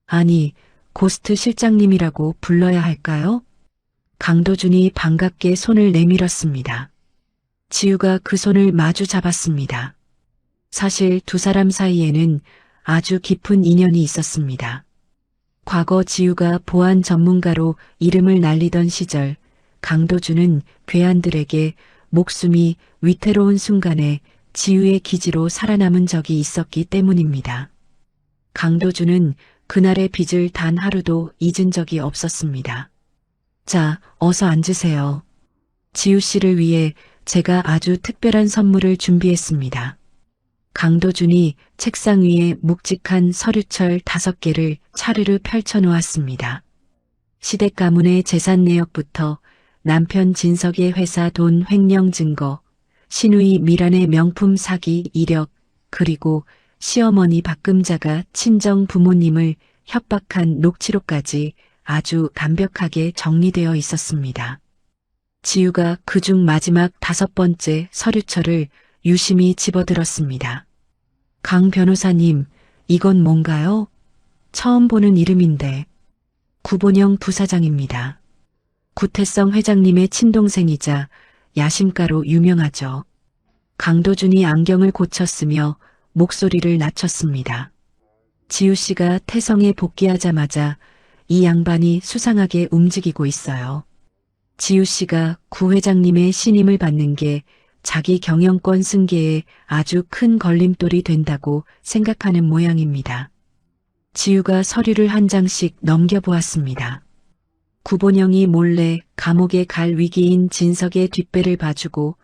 아니, 고스트 실장님이라고 불러야 할까요? 강도준이 반갑게 손을 내밀었습니다. 지우가 그 손을 마주 잡았습니다. 사실 두 사람 사이에는 아주 깊은 인연이 있었습니다. 과거 지우가 보안 전문가로 이름을 날리던 시절 강도준은 괴한들에게 목숨이 위태로운 순간에 지우의 기지로 살아남은 적이 있었기 때문입니다. 강도준은 그날의 빚을 단 하루도 잊은 적이 없었습니다. 자, 어서 앉으세요. 지우 씨를 위해 제가 아주 특별한 선물을 준비했습니다. 강도준이 책상 위에 묵직한 서류철 5개를 차르르 펼쳐놓았습니다. 시댁 가문의 재산 내역부터 남편 진석의 회사 돈 횡령 증거, 시누이 미란의 명품 사기 이력, 그리고 시어머니 박금자가 친정 부모님을 협박한 녹취록까지 아주 완벽하게 정리되어 있었습니다. 지우가 그중 마지막 5번째 서류철을 유심히 집어들었습니다. 강 변호사님, 이건 뭔가요? 처음 보는 이름인데. 구본영 부사장입니다. 구태성 회장님의 친동생이자 야심가로 유명하죠. 강도준이 안경을 고쳤으며 목소리를 낮췄습니다. 지우 씨가 태성에 복귀하자마자 이 양반이 수상하게 움직이고 있어요. 지우 씨가 구 회장님의 신임을 받는 게 자기 경영권 승계에 아주 큰 걸림돌이 된다고 생각하는 모양입니다. 지우가 서류를 한 장씩 넘겨보았습니다. 구본영이 몰래 감옥에 갈 위기인 진석의 뒷배를 봐주고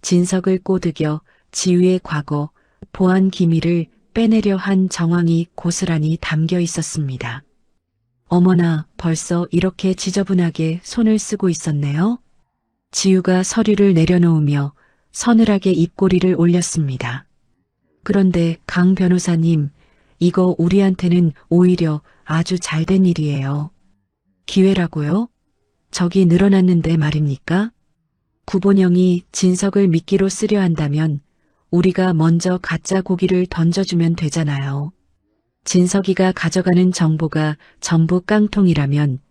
진석을 꼬드겨 지우의 과거, 보안 기밀을 빼내려 한 정황이 고스란히 담겨 있었습니다. 어머나, 벌써 이렇게 지저분하게 손을 쓰고 있었네요. 지우가 서류를 내려놓으며 서늘하게 입꼬리를 올렸습니다. 그런데 강 변호사님, 이거 우리한테는 오히려 아주 잘된 일이에요. 기회라고요? 적이 늘어났는데 말입니까? 구본영이 진석을 미끼로 쓰려 한다면 우리가 먼저 가짜 고기를 던져주면 되잖아요. 진석이가 가져가는 정보가 전부 깡통이라면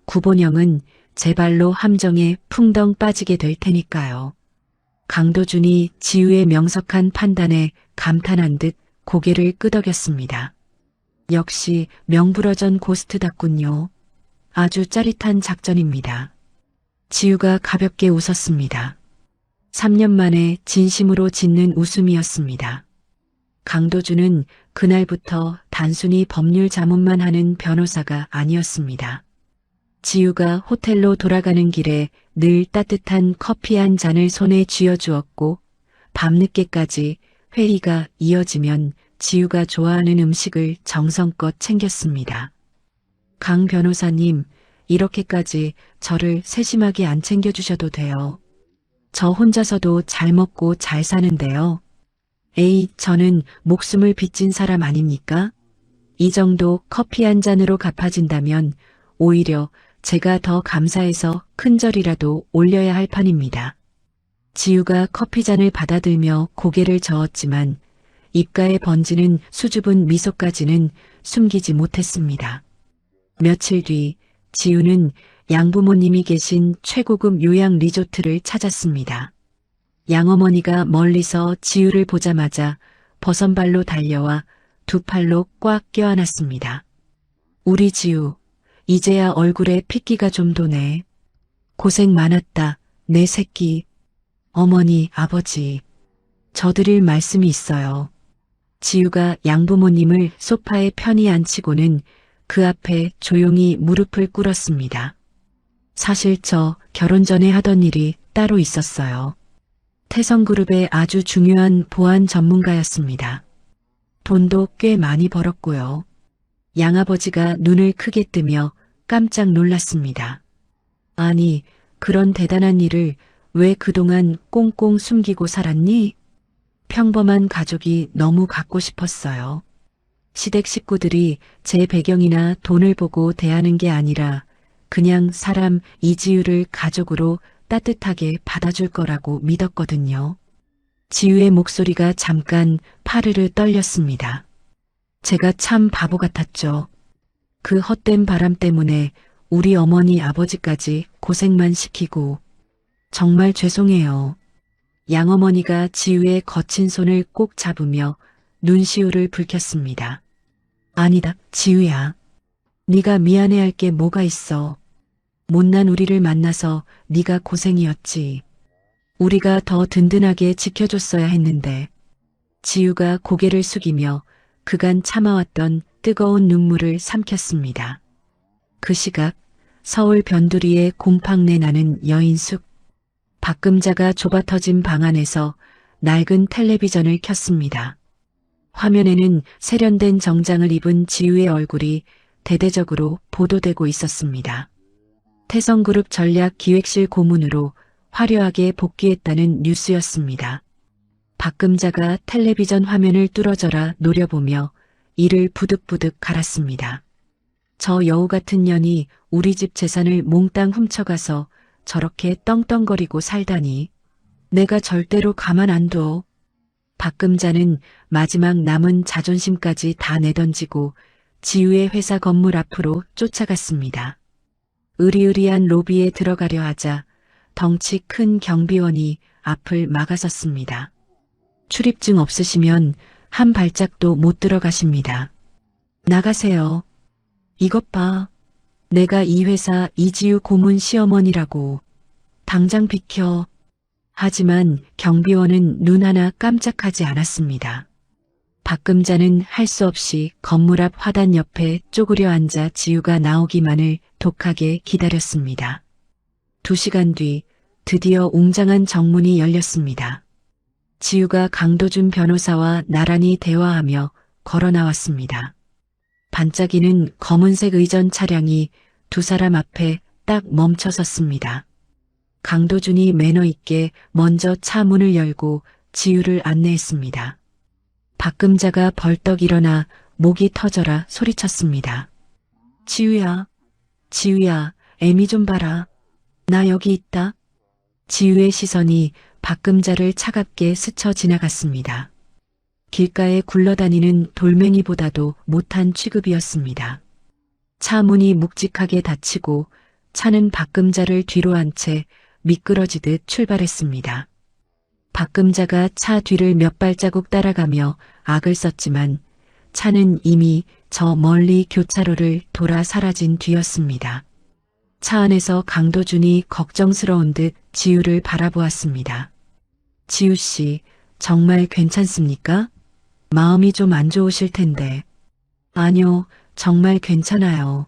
구본영은 제 발로 함정에 풍덩 빠지게 될 테니까요. 강도준이 지우의 명석한 판단에 감탄한 듯 고개를 끄덕였습니다. 역시 명불허전 고스트답군요. 아주 짜릿한 작전입니다. 지우가 가볍게 웃었습니다. 3년 만에 진심으로 짓는 웃음이었습니다. 강도준은 그날부터 단순히 법률 자문만 하는 변호사가 아니었습니다. 지우가 호텔로 돌아가는 길에 늘 따뜻한 커피 한 잔을 손에 쥐어주었고 밤늦게까지 회의가 이어지면 지우가 좋아하는 음식을 정성껏 챙겼습니다. 강 변호사님, 이렇게까지 저를 세심하게 안 챙겨주셔도 돼요. 저 혼자서도 잘 먹고 잘 사는데요. 에이, 저는 목숨을 빚진 사람 아닙니까? 이 정도 커피 한 잔으로 갚아진다면 오히려 제가 더 감사해서 큰 절이라도 올려야 할 판입니다. 지우가 커피잔을 받아들며 고개를 저었지만 입가에 번지는 수줍은 미소까지는 숨기지 못했습니다. 며칠 뒤 지우는 양부모님이 계신 최고급 요양 리조트를 찾았습니다. 양어머니가 멀리서 지우를 보자마자 버선발로 달려와 두 팔로 꽉 껴안았습니다. 우리 지우, 이제야 얼굴에 핏기가 좀 도네. 고생 많았다, 내 새끼. 어머니, 아버지, 저 드릴 말씀이 있어요. 지우가 양부모님을 소파에 편히 앉히고는 그 앞에 조용히 무릎을 꿇었습니다. 사실 저 결혼 전에 하던 일이 따로 있었어요. 태성그룹의 아주 중요한 보안 전문가였습니다. 돈도 꽤 많이 벌었고요. 양아버지가 눈을 크게 뜨며 깜짝 놀랐습니다. 아니, 그런 대단한 일을 왜 그동안 꽁꽁 숨기고 살았니? 평범한 가족이 너무 갖고 싶었어요. 시댁 식구들이 제 배경이나 돈을 보고 대하는 게 아니라 그냥 사람 이지우를 가족으로 따뜻하게 받아줄 거라고 믿었거든요. 지우의 목소리가 잠깐 파르르 떨렸습니다. 제가 참 바보 같았죠. 그 헛된 바람 때문에 우리 어머니 아버지까지 고생만 시키고 정말 죄송해요. 양어머니가 지우의 거친 손을 꼭 잡으며 눈시울을 붉혔습니다. 아니다, 지우야. 네가 미안해할 게 뭐가 있어. 못난 우리를 만나서 네가 고생이었지. 우리가 더 든든하게 지켜줬어야 했는데. 지우가 고개를 숙이며 그간 참아왔던 뜨거운 눈물을 삼켰습니다. 그 시각 서울 변두리의 곰팡내 나는 여인숙. 박금자가 좁아터진 방 안에서 낡은 텔레비전을 켰습니다. 화면에는 세련된 정장을 입은 지우의 얼굴이 대대적으로 보도되고 있었습니다. 태성그룹 전략기획실 고문으로 화려하게 복귀했다는 뉴스였습니다. 박금자가 텔레비전 화면을 뚫어져라 노려보며 이를 부득부득 갈았습니다. 저 여우 같은 년이 우리 집 재산을 몽땅 훔쳐가서 저렇게 떵떵거리고 살다니. 내가 절대로 가만 안 둬. 박금자는 마지막 남은 자존심까지 다 내던지고 지우의 회사 건물 앞으로 쫓아갔습니다. 으리으리한 로비에 들어가려 하자 덩치 큰 경비원이 앞을 막아섰습니다. 출입증 없으시면 한 발짝도 못 들어가십니다. 나가세요. 이것 봐. 내가 이 회사 이지우 고문 시어머니라고. 당장 비켜. 하지만 경비원은 눈 하나 깜짝하지 않았습니다. 박금자는 할 수 없이 건물 앞 화단 옆에 쪼그려 앉아 지우가 나오기만을 독하게 기다렸습니다. 2시간 뒤 드디어 웅장한 정문이 열렸습니다. 지우가 강도준 변호사와 나란히 대화하며 걸어 나왔습니다. 반짝이는 검은색 의전 차량이 두 사람 앞에 딱 멈춰 섰습니다. 강도준이 매너 있게 먼저 차 문을 열고 지우를 안내했습니다. 박금자가 벌떡 일어나 목이 터져라 소리쳤습니다. 지우야, 지우야, 애미 좀 봐라. 나 여기 있다. 지우의 시선이 박금자를 차갑게 스쳐 지나갔습니다. 길가에 굴러다니는 돌멩이보다도 못한 취급이었습니다. 차 문이 묵직하게 닫히고 차는 박금자를 뒤로 한 채 미끄러지듯 출발했습니다. 박금자가 차 뒤를 몇 발자국 따라가며 악을 썼지만 차는 이미 저 멀리 교차로를 돌아 사라진 뒤였습니다. 차 안에서 강도준이 걱정스러운 듯 지우를 바라보았습니다. 지우 씨, 정말 괜찮습니까? 마음이 좀 안 좋으실 텐데. 아니요, 정말 괜찮아요.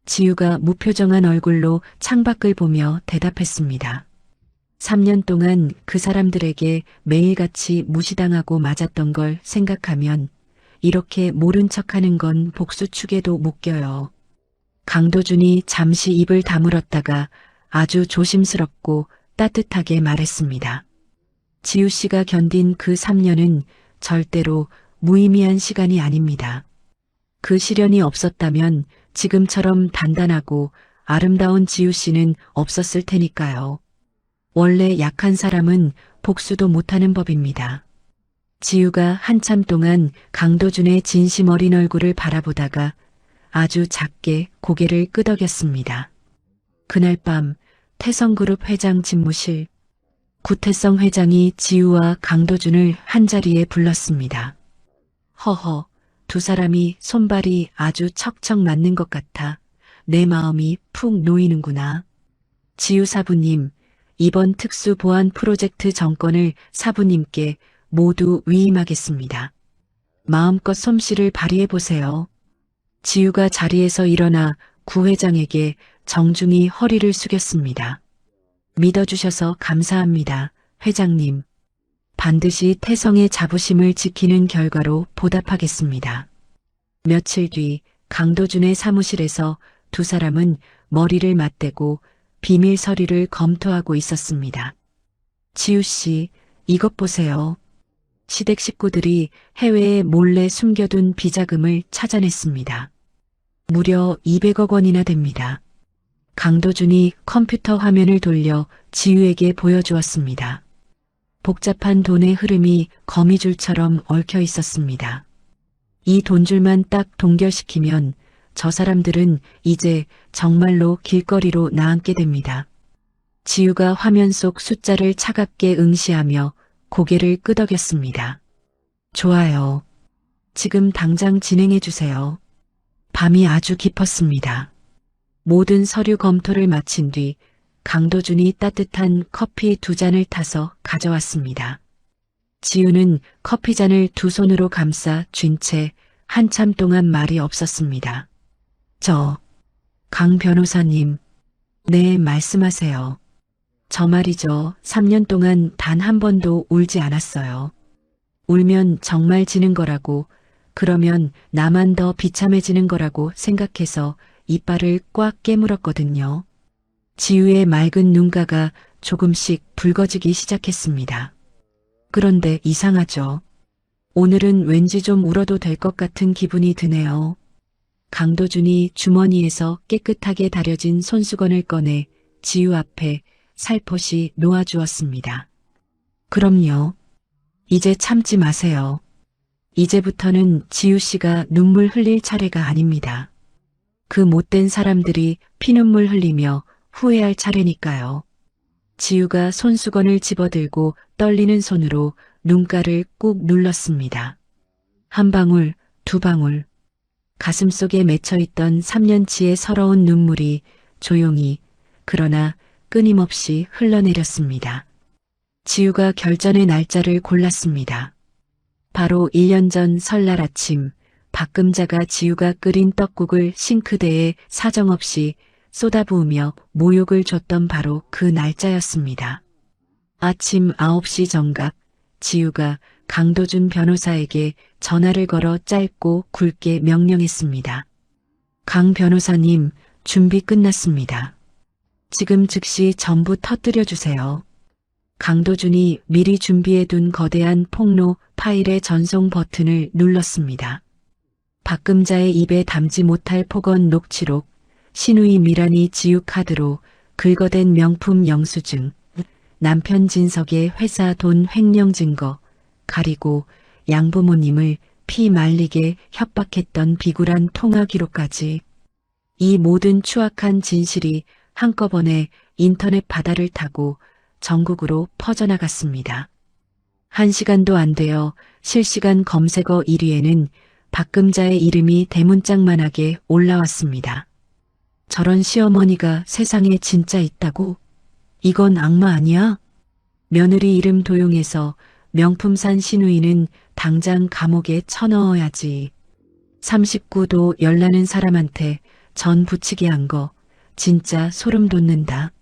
지우가 무표정한 얼굴로 창밖을 보며 대답했습니다. 3년 동안 그 사람들에게 매일같이 무시당하고 맞았던 걸 생각하면 이렇게 모른 척하는 건 복수축에도 못 껴요. 강도준이 잠시 입을 다물었다가 아주 조심스럽고 따뜻하게 말했습니다. 지우 씨가 견딘 그 3년은 절대로 무의미한 시간이 아닙니다. 그 시련이 없었다면 지금처럼 단단하고 아름다운 지우 씨는 없었을 테니까요. 원래 약한 사람은 복수도 못하는 법입니다. 지우가 한참 동안 강도준의 진심 어린 얼굴을 바라보다가 아주 작게 고개를 끄덕였습니다. 그날 밤 태성그룹 회장 집무실, 구태성 회장이 지우와 강도준을 한자리에 불렀습니다. 허허, 두 사람이 손발이 아주 척척 맞는 것 같아 내 마음이 푹 놓이는구나. 지우 사부님, 이번 특수보안 프로젝트 정권을 사부님께 모두 위임하겠습니다. 마음껏 솜씨를 발휘해보세요. 지우가 자리에서 일어나 구 회장에게 정중히 허리를 숙였습니다. 믿어주셔서 감사합니다, 회장님. 반드시 태성의 자부심을 지키는 결과로 보답하겠습니다. 며칠 뒤 강도준의 사무실에서 두 사람은 머리를 맞대고 비밀 서류를 검토하고 있었습니다. 지우 씨, 이것 보세요. 시댁 식구들이 해외에 몰래 숨겨둔 비자금을 찾아냈습니다. 무려 200억 원이나 됩니다. 강도준이 컴퓨터 화면을 돌려 지우에게 보여주었습니다. 복잡한 돈의 흐름이 거미줄처럼 얽혀 있었습니다. 이 돈줄만 딱 동결시키면 저 사람들은 이제 정말로 길거리로 나앉게 됩니다. 지우가 화면 속 숫자를 차갑게 응시하며 고개를 끄덕였습니다. 좋아요. 지금 당장 진행해 주세요. 밤이 아주 깊었습니다. 모든 서류 검토를 마친 뒤 강도준이 따뜻한 커피 2잔을 타서 가져왔습니다. 지우는 커피잔을 두 손으로 감싸 쥔 채 한참 동안 말이 없었습니다. 강 변호사님, 네, 말씀하세요. 저 말이죠. 3년 동안 단 한 번도 울지 않았어요. 울면 정말 지는 거라고, 그러면 나만 더 비참해지는 거라고 생각해서 이빨을 꽉 깨물었거든요. 지우의 맑은 눈가가 조금씩 붉어지기 시작했습니다. 그런데 이상하죠. 오늘은 왠지 좀 울어도 될 것 같은 기분이 드네요. 강도준이 주머니에서 깨끗하게 다려진 손수건을 꺼내 지우 앞에 살포시 놓아주었습니다. 그럼요. 이제 참지 마세요. 이제부터는 지우 씨가 눈물 흘릴 차례가 아닙니다. 그 못된 사람들이 피눈물 흘리며 후회할 차례니까요. 지우가 손수건을 집어들고 떨리는 손으로 눈가를 꾹 눌렀습니다. 한 방울, 두 방울. 가슴속에 맺혀있던 3년치의 서러운 눈물이 조용히 그러나 끊임없이 흘러내렸습니다. 지우가 결전의 날짜를 골랐습니다. 바로 1년 전 설날 아침 박금자가 지우가 끓인 떡국을 싱크대에 사정없이 쏟아부으며 모욕을 줬던 바로 그 날짜였습니다. 아침 9시 정각 지우가 강도준 변호사에게 전화를 걸어 짧고 굵게 명령했습니다. 강 변호사님, 준비 끝났습니다. 지금 즉시 전부 터뜨려 주세요. 강도준이 미리 준비해둔 거대한 폭로 파일의 전송 버튼을 눌렀습니다. 박금자의 입에 담지 못할 폭언 녹취록, 신우이 미란이 지우 카드로 긁어댄 명품 영수증, 남편 진석의 회사 돈 횡령 증거, 가리고 양부모님을 피 말리게 협박했던 비굴한 통화 기록까지 이 모든 추악한 진실이 한꺼번에 인터넷 바다를 타고 전국으로 퍼져나갔습니다. 1시간도 안 되어 실시간 검색어 1위에는 박금자의 이름이 대문짝만하게 올라왔습니다. 저런 시어머니가 세상에 진짜 있다고? 이건 악마 아니야? 며느리 이름 도용해서 명품 산 신우이는 당장 감옥에 쳐넣어야지. 39도 열나는 사람한테 전 부치게 한 거 진짜 소름 돋는다.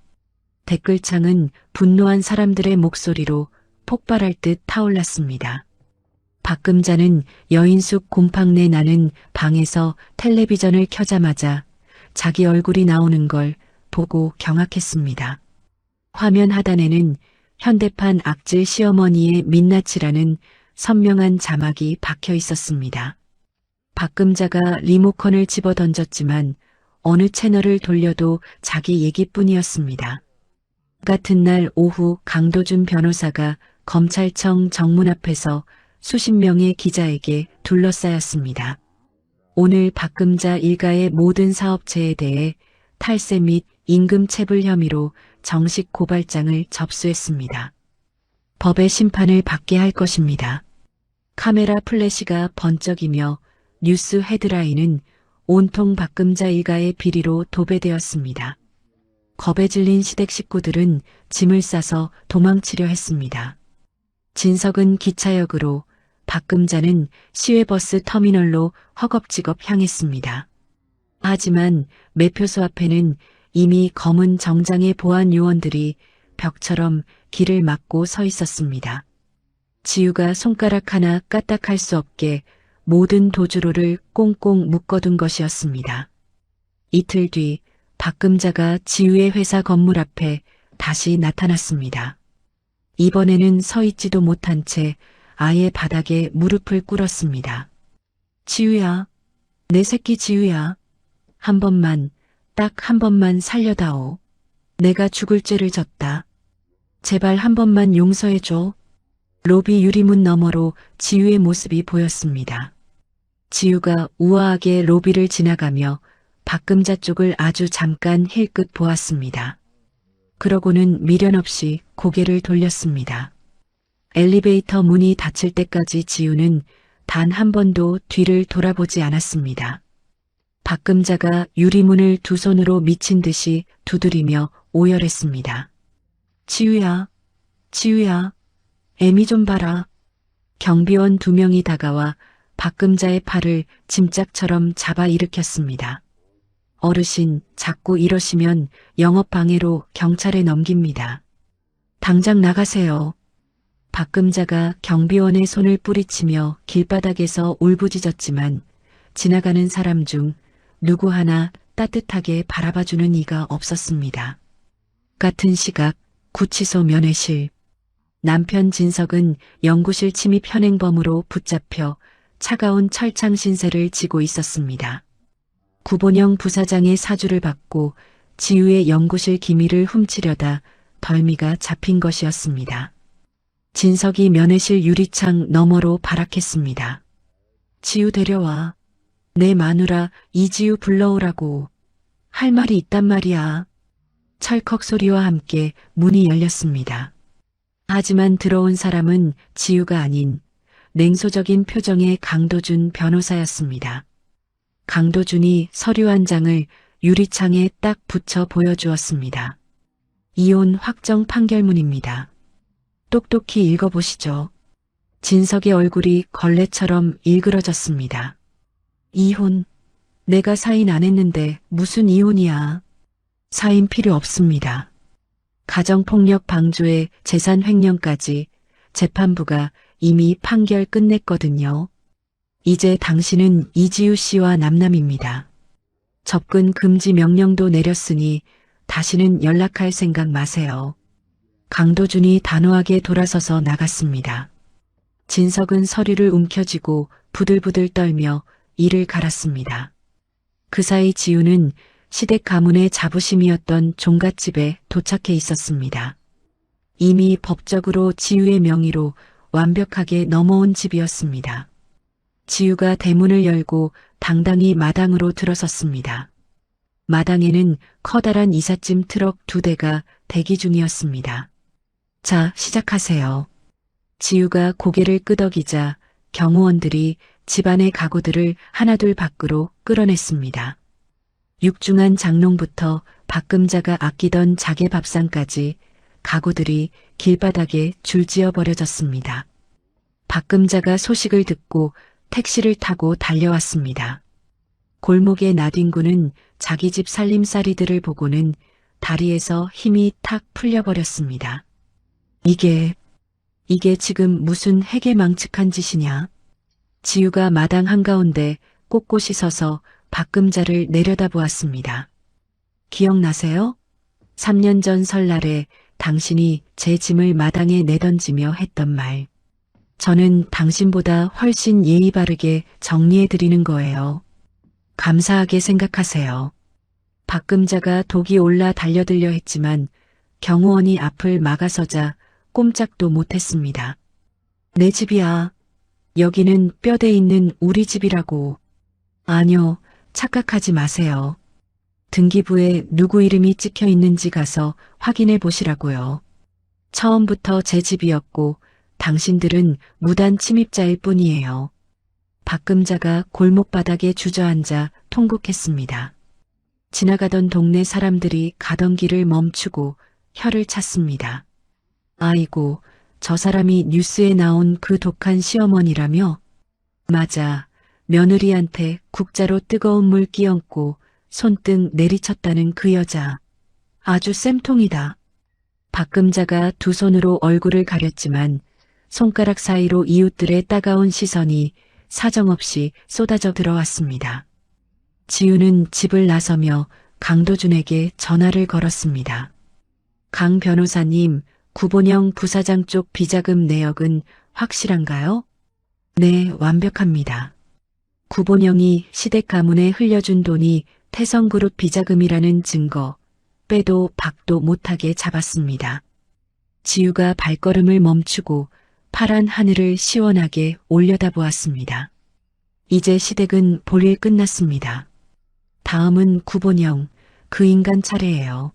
댓글창은 분노한 사람들의 목소리로 폭발할 듯 타올랐습니다. 박금자는 여인숙 곰팡내 나는 방에서 텔레비전을 켜자마자 자기 얼굴이 나오는 걸 보고 경악했습니다. 화면 하단에는 현대판 악질 시어머니의 민낯이라는 선명한 자막이 박혀 있었습니다. 박금자가 리모컨을 집어던졌지만 어느 채널을 돌려도 자기 얘기뿐이었습니다. 같은 날 오후 강도준 변호사가 검찰청 정문 앞에서 수십 명의 기자에게 둘러싸였습니다. 오늘 박금자 일가의 모든 사업체에 대해 탈세 및 임금 체불 혐의로 정식 고발장을 접수했습니다. 법의 심판을 받게 할 것입니다. 카메라 플래시가 번쩍이며 뉴스 헤드라인은 온통 박금자 일가의 비리로 도배되었습니다. 겁에 질린 시댁 식구들은 짐을 싸서 도망치려 했습니다. 진석은 기차역으로, 박금자는 시외버스 터미널로 허겁지겁 향했습니다. 하지만 매표소 앞에는 이미 검은 정장의 보안 요원들이 벽처럼 길을 막고 서 있었습니다. 지우가 손가락 하나 까딱할 수 없게 모든 도주로를 꽁꽁 묶어둔 것이었습니다. 이틀 뒤 박금자가 지우의 회사 건물 앞에 다시 나타났습니다. 이번에는 서 있지도 못한 채 아예 바닥에 무릎을 꿇었습니다. 지우야, 내 새끼 지우야. 한 번만, 딱 한 번만 살려다오. 내가 죽을 죄를 졌다. 제발 한 번만 용서해줘. 로비 유리문 너머로 지우의 모습이 보였습니다. 지우가 우아하게 로비를 지나가며 박금자 쪽을 아주 잠깐 힐끗 보았습니다. 그러고는 미련 없이 고개를 돌렸습니다. 엘리베이터 문이 닫힐 때까지 지우는 단 한 번도 뒤를 돌아보지 않았습니다. 박금자가 유리문을 두 손으로 미친 듯이 두드리며 오열했습니다. 지우야, 지우야, 애미 좀 봐라. 경비원 2명이 다가와 박금자의 팔을 짐짝처럼 잡아 일으켰습니다. 어르신, 자꾸 이러시면 영업방해로 경찰에 넘깁니다. 당장 나가세요. 박금자가 경비원의 손을 뿌리치며 길바닥에서 울부짖었지만 지나가는 사람 중 누구 하나 따뜻하게 바라봐주는 이가 없었습니다. 같은 시각 구치소 면회실. 남편 진석은 연구실 침입 현행범으로 붙잡혀 차가운 철창 신세를 지고 있었습니다. 구본영 부사장의 사주를 받고 지우의 연구실 기밀을 훔치려다 덜미가 잡힌 것이었습니다. 진석이 면회실 유리창 너머로 발악했습니다. 지우 데려와. 내 마누라 이지우 불러오라고. 할 말이 있단 말이야. 철컥 소리와 함께 문이 열렸습니다. 하지만 들어온 사람은 지우가 아닌 냉소적인 표정의 강도준 변호사였습니다. 강도준이 서류 한 장을 유리창에 딱 붙여 보여주었습니다. 이혼 확정 판결문입니다. 똑똑히 읽어보시죠. 진석의 얼굴이 걸레처럼 일그러졌습니다. 이혼? 내가 사인 안 했는데 무슨 이혼이야. 사인 필요 없습니다. 가정폭력 방조에 재산 횡령까지 재판부가 이미 판결 끝냈거든요. 이제 당신은 이지우 씨와 남남입니다. 접근 금지 명령도 내렸으니 다시는 연락할 생각 마세요. 강도준이 단호하게 돌아서서 나갔습니다. 진석은 서류를 움켜쥐고 부들부들 떨며 이를 갈았습니다. 그 사이 지우는 시댁 가문의 자부심이었던 종갓집에 도착해 있었습니다. 이미 법적으로 지우의 명의로 완벽하게 넘어온 집이었습니다. 지우가 대문을 열고 당당히 마당으로 들어섰습니다. 마당에는 커다란 이삿짐 트럭 2대가 대기 중이었습니다. 자, 시작하세요. 지우가 고개를 끄덕이자 경호원들이 집안의 가구들을 하나둘 밖으로 끌어냈습니다. 육중한 장롱부터 박금자가 아끼던 자개 밥상까지 가구들이 길바닥에 줄지어 버려졌습니다. 박금자가 소식을 듣고 택시를 타고 달려왔습니다. 골목의 나뒹구는 자기 집 살림살이들을 보고는 다리에서 힘이 탁 풀려버렸습니다. 이게 지금 무슨 해괴망측한 짓이냐? 지우가 마당 한가운데 꼿꼿이 서서 박금자를 내려다보았습니다. 기억나세요? 3년 전 설날에 당신이 제 짐을 마당에 내던지며 했던 말. 저는 당신보다 훨씬 예의 바르게 정리해드리는 거예요. 감사하게 생각하세요. 박금자가 독이 올라 달려들려 했지만 경호원이 앞을 막아서자 꼼짝도 못했습니다. 내 집이야. 여기는 뼈대 있는 우리 집이라고. 아니요, 착각하지 마세요. 등기부에 누구 이름이 찍혀 있는지 가서 확인해 보시라고요. 처음부터 제 집이었고 당신들은 무단 침입자일 뿐이에요. 박금자가 골목바닥에 주저앉아 통곡했습니다. 지나가던 동네 사람들이 가던 길을 멈추고 혀를 찼습니다. 아이고, 저 사람이 뉴스에 나온 그 독한 시어머니라며? 맞아, 며느리한테 국자로 뜨거운 물 끼얹고 손등 내리쳤다는 그 여자. 아주 쌤통이다. 박금자가 두 손으로 얼굴을 가렸지만 손가락 사이로 이웃들의 따가운 시선이 사정없이 쏟아져 들어왔습니다. 지우는 집을 나서며 강도준에게 전화를 걸었습니다. 강 변호사님, 구본영 부사장 쪽 비자금 내역은 확실한가요? 네, 완벽합니다. 구본영이 시댁 가문에 흘려준 돈이 태성그룹 비자금이라는 증거, 빼도 박도 못하게 잡았습니다. 지우가 발걸음을 멈추고 파란 하늘을 시원하게 올려다보았습니다. 이제 시댁은 볼일 끝났습니다. 다음은 구본영, 그 인간 차례예요.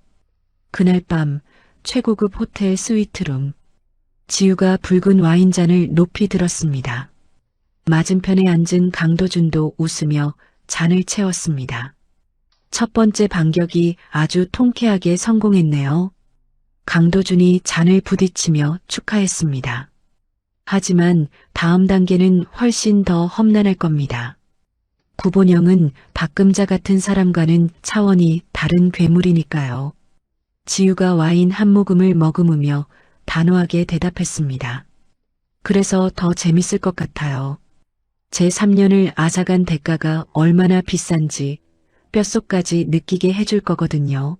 그날 밤 최고급 호텔 스위트룸. 지우가 붉은 와인잔을 높이 들었습니다. 맞은편에 앉은 강도준도 웃으며 잔을 채웠습니다. 첫 번째 반격이 아주 통쾌하게 성공했네요. 강도준이 잔을 부딪히며 축하했습니다. 하지만 다음 단계는 훨씬 더 험난할 겁니다. 구본영은 박금자 같은 사람과는 차원이 다른 괴물이니까요. 지우가 와인 한 모금을 머금으며 단호하게 대답했습니다. 그래서 더 재밌을 것 같아요. 제 3년을 앗아간 대가가 얼마나 비싼지 뼛속까지 느끼게 해줄 거거든요.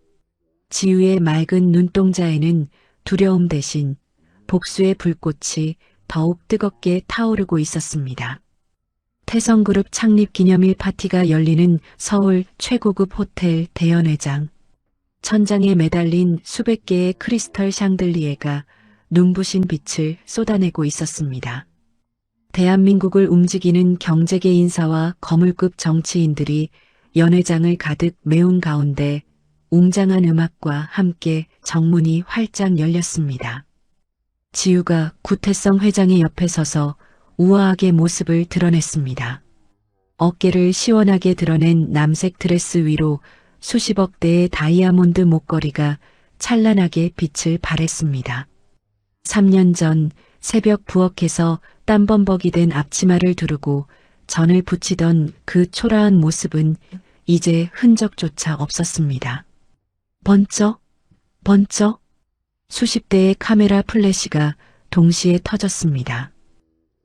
지우의 맑은 눈동자에는 두려움 대신 복수의 불꽃이 더욱 뜨겁게 타오르고 있었습니다. 태성그룹 창립 기념일 파티가 열리는 서울 최고급 호텔 대연회장. 천장에 매달린 수백 개의 크리스털 샹들리에가 눈부신 빛을 쏟아내고 있었습니다. 대한민국을 움직이는 경제계 인사와 거물급 정치인들이 연회장을 가득 메운 가운데 웅장한 음악과 함께 정문이 활짝 열렸습니다. 지우가 구태성 회장의 옆에 서서 우아하게 모습을 드러냈습니다. 어깨를 시원하게 드러낸 남색 드레스 위로 수십억 대의 다이아몬드 목걸이가 찬란하게 빛을 발했습니다. 3년 전 새벽 부엌에서 땀범벅이 된 앞치마를 두르고 전을 붙이던 그 초라한 모습은 이제 흔적조차 없었습니다. 번쩍, 번쩍 수십 대의 카메라 플래시가 동시에 터졌습니다.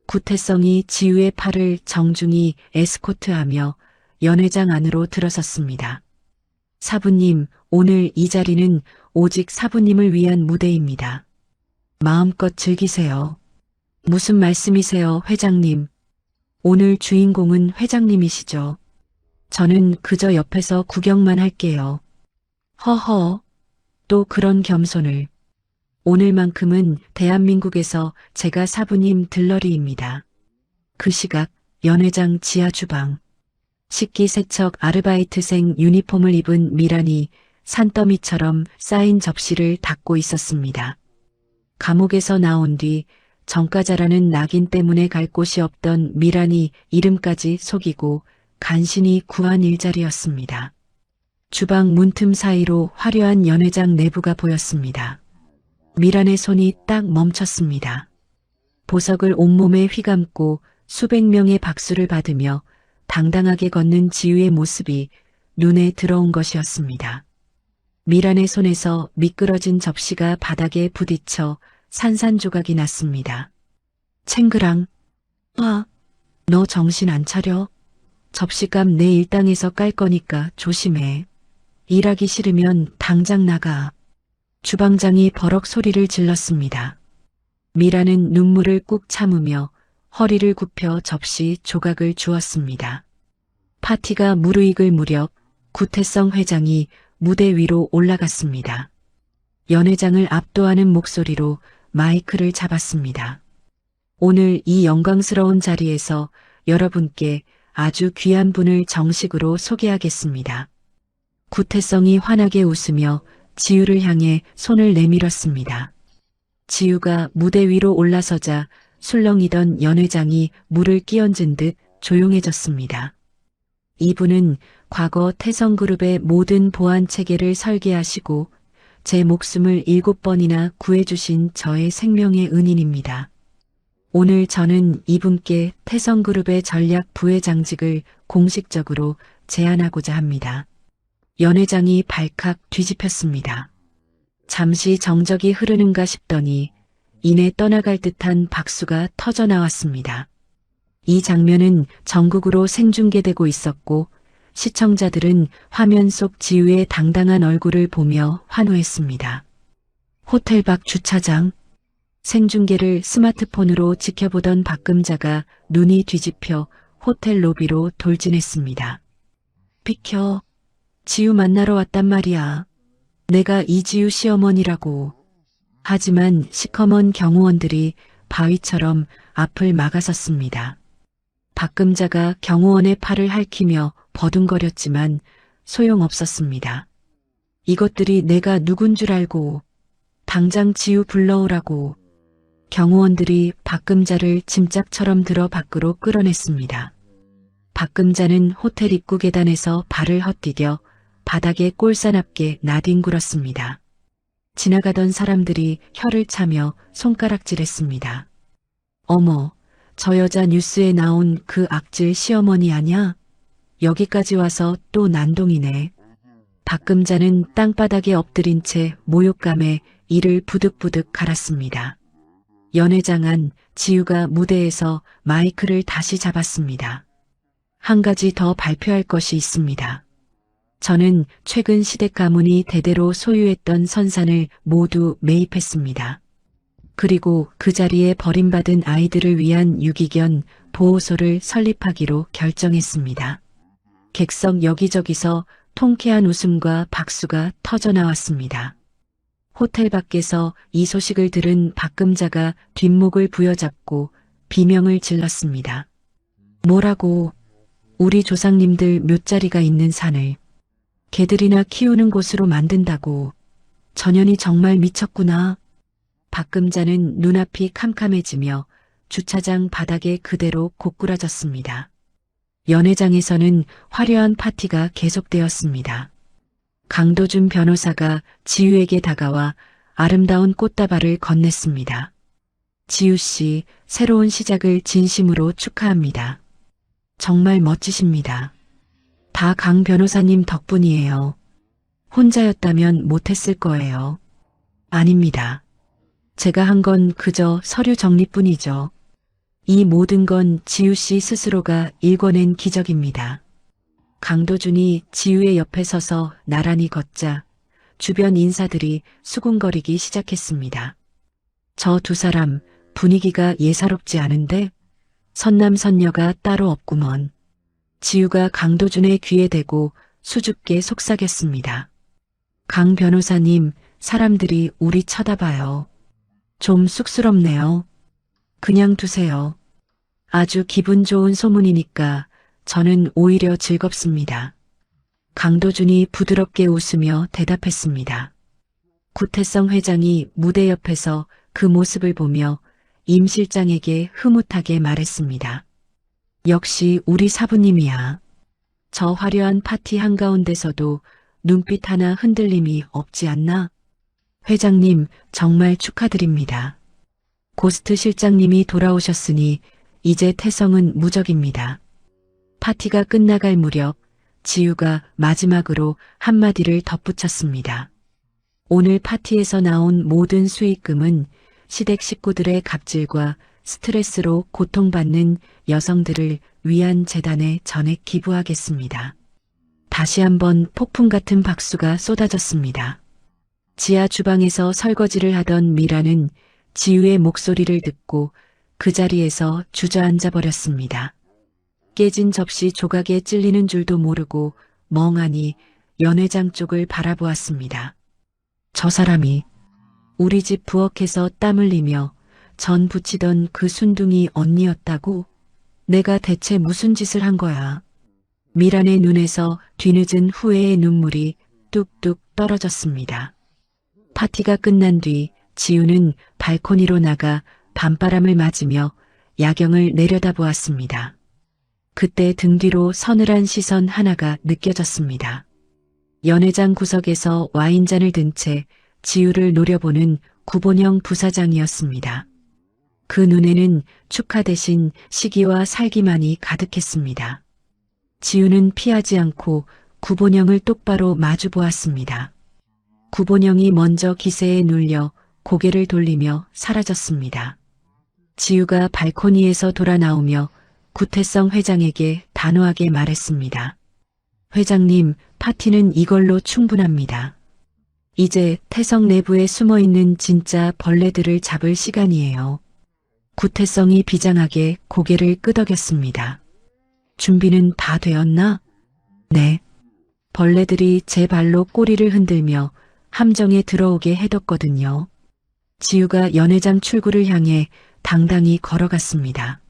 구태성이 지우의 팔을 정중히 에스코트하며 연회장 안으로 들어섰습니다. 사부님, 오늘 이 자리는 오직 사부님을 위한 무대입니다. 마음껏 즐기세요. 무슨 말씀이세요, 회장님? 오늘 주인공은 회장님이시죠. 저는 그저 옆에서 구경만 할게요. 허허, 또 그런 겸손을. 오늘만큼은 대한민국에서 제가 사부님 들러리입니다. 그 시각 연회장 지하 주방. 식기세척 아르바이트생 유니폼을 입은 미란이 산더미처럼 쌓인 접시를 닦고 있었습니다. 감옥에서 나온 뒤 정가자라는 낙인 때문에 갈 곳이 없던 미란이 이름까지 속이고 간신히 구한 일자리였습니다. 주방 문틈 사이로 화려한 연회장 내부가 보였습니다. 미란의 손이 딱 멈췄습니다. 보석을 온몸에 휘감고 수백 명의 박수를 받으며 당당하게 걷는 지우의 모습이 눈에 들어온 것이었습니다. 미란의 손에서 미끄러진 접시가 바닥에 부딪혀 산산조각이 났습니다. 챙그랑, 아, 너 정신 안 차려? 접시값 내 일당에서 깔 거니까 조심해. 일하기 싫으면 당장 나가. 주방장이 버럭 소리를 질렀습니다. 미라는 눈물을 꾹 참으며 허리를 굽혀 접시 조각을 주었습니다. 파티가 무르익을 무렵 구태성 회장이 무대 위로 올라갔습니다. 연회장을 압도하는 목소리로 마이크를 잡았습니다. 오늘 이 영광스러운 자리에서 여러분께 아주 귀한 분을 정식으로 소개하겠습니다. 구태성이 환하게 웃으며 지우를 향해 손을 내밀었습니다. 지우가 무대 위로 올라서자 술렁이던 연회장이 물을 끼얹은 듯 조용해졌습니다. 이분은 과거 태성그룹의 모든 보안 체계를 설계하시고 제 목숨을 7번이나 구해주신 저의 생명의 은인입니다. 오늘 저는 이분께 태성그룹의 전략 부회장직을 공식적으로 제안하고자 합니다. 연회장이 발칵 뒤집혔습니다. 잠시 정적이 흐르는가 싶더니 이내 떠나갈 듯한 박수가 터져 나왔습니다. 이 장면은 전국으로 생중계되고 있었고 시청자들은 화면 속 지우의 당당한 얼굴을 보며 환호했습니다. 호텔 밖 주차장. 생중계를 스마트폰으로 지켜보던 박금자가 눈이 뒤집혀 호텔 로비로 돌진했습니다. 비켜. 지우 만나러 왔단 말이야. 내가 이지우 시어머니라고. 하지만 시커먼 경호원들이 바위처럼 앞을 막아섰습니다. 박금자가 경호원의 팔을 핥히며 버둥거렸지만 소용없었습니다. 이것들이 내가 누군 줄 알고. 당장 지우 불러오라고. 경호원들이 박금자를 짐짝처럼 들어 밖으로 끌어냈습니다. 박금자는 호텔 입구 계단에서 발을 헛디뎌 바닥에 꼴사납게 나뒹굴었습니다. 지나가던 사람들이 혀를 차며 손가락질했습니다. 어머, 저 여자 뉴스에 나온 그 악질 시어머니 아냐? 여기까지 와서 또 난동이네. 박금자는 땅바닥에 엎드린 채 모욕감에 이를 부득부득 갈았습니다. 연회장 안 지우가 무대에서 마이크를 다시 잡았습니다. 한 가지 더 발표할 것이 있습니다. 저는 최근 시댁 가문이 대대로 소유했던 선산을 모두 매입했습니다. 그리고 그 자리에 버림받은 아이들을 위한 유기견 보호소를 설립하기로 결정했습니다. 객석 여기저기서 통쾌한 웃음과 박수가 터져나왔습니다. 호텔 밖에서 이 소식을 들은 박금자가 뒷목을 부여잡고 비명을 질렀습니다. 뭐라고? 우리 조상님들 묘자리가 있는 산을 개들이나 키우는 곳으로 만든다고. 전현이 정말 미쳤구나. 박금자는 눈앞이 캄캄해지며 주차장 바닥에 그대로 고꾸라졌습니다. 연회장에서는 화려한 파티가 계속되었습니다. 강도준 변호사가 지우에게 다가와 아름다운 꽃다발을 건넸습니다. 지우 씨, 새로운 시작을 진심으로 축하합니다. 정말 멋지십니다. 다 강 변호사님 덕분이에요. 혼자였다면 못했을 거예요. 아닙니다. 제가 한 건 그저 서류 정리뿐이죠. 이 모든 건 지우 씨 스스로가 일궈낸 기적입니다. 강도준이 지우의 옆에 서서 나란히 걷자 주변 인사들이 수군거리기 시작했습니다. 저 두 사람 분위기가 예사롭지 않은데 선남선녀가 따로 없구먼. 지우가 강도준의 귀에 대고 수줍게 속삭였습니다. 강 변호사님, 사람들이 우리 쳐다봐요. 좀 쑥스럽네요. 그냥 두세요. 아주 기분 좋은 소문이니까 저는 오히려 즐겁습니다. 강도준이 부드럽게 웃으며 대답했습니다. 구태성 회장이 무대 옆에서 그 모습을 보며 임 실장에게 흐뭇하게 말했습니다. 역시 우리 사부님이야. 저 화려한 파티 한가운데서도 눈빛 하나 흔들림이 없지 않나? 회장님, 정말 축하드립니다. 고스트 실장님이 돌아오셨으니 이제 태성은 무적입니다. 파티가 끝나갈 무렵 지우가 마지막으로 한마디를 덧붙였습니다. 오늘 파티에서 나온 모든 수익금은 시댁 식구들의 갑질과 스트레스로 고통받는 여성들을 위한 재단에 전액 기부하겠습니다. 다시 한번 폭풍 같은 박수가 쏟아졌습니다. 지하 주방에서 설거지를 하던 미라는 지우의 목소리를 듣고 그 자리에서 주저앉아 버렸습니다. 깨진 접시 조각에 찔리는 줄도 모르고 멍하니 연회장 쪽을 바라보았습니다. 저 사람이 우리 집 부엌에서 땀 흘리며 전 부치던 그 순둥이 언니였다고? 내가 대체 무슨 짓을 한 거야? 미란의 눈에서 뒤늦은 후회의 눈물이 뚝뚝 떨어졌습니다. 파티가 끝난 뒤 지우는 발코니로 나가 밤바람을 맞으며 야경을 내려다보았습니다. 그때 등 뒤로 서늘한 시선 하나가 느껴졌습니다. 연회장 구석에서 와인잔을 든 채 지우를 노려보는 구본영 부사장이었습니다. 그 눈에는 축하 대신 시기와 살기만이 가득했습니다. 지우는 피하지 않고 구본영을 똑바로 마주 보았습니다. 구본영이 먼저 기세에 눌려 고개를 돌리며 사라졌습니다. 지우가 발코니에서 돌아 나오며 구태성 회장에게 단호하게 말했습니다. 회장님, 파티는 이걸로 충분합니다. 이제 태성 내부에 숨어있는 진짜 벌레들을 잡을 시간이에요. 구태성이 비장하게 고개를 끄덕였습니다. 준비는 다 되었나? 네. 벌레들이 제 발로 꼬리를 흔들며 함정에 들어오게 해뒀거든요. 지우가 연회장 출구를 향해 당당히 걸어갔습니다.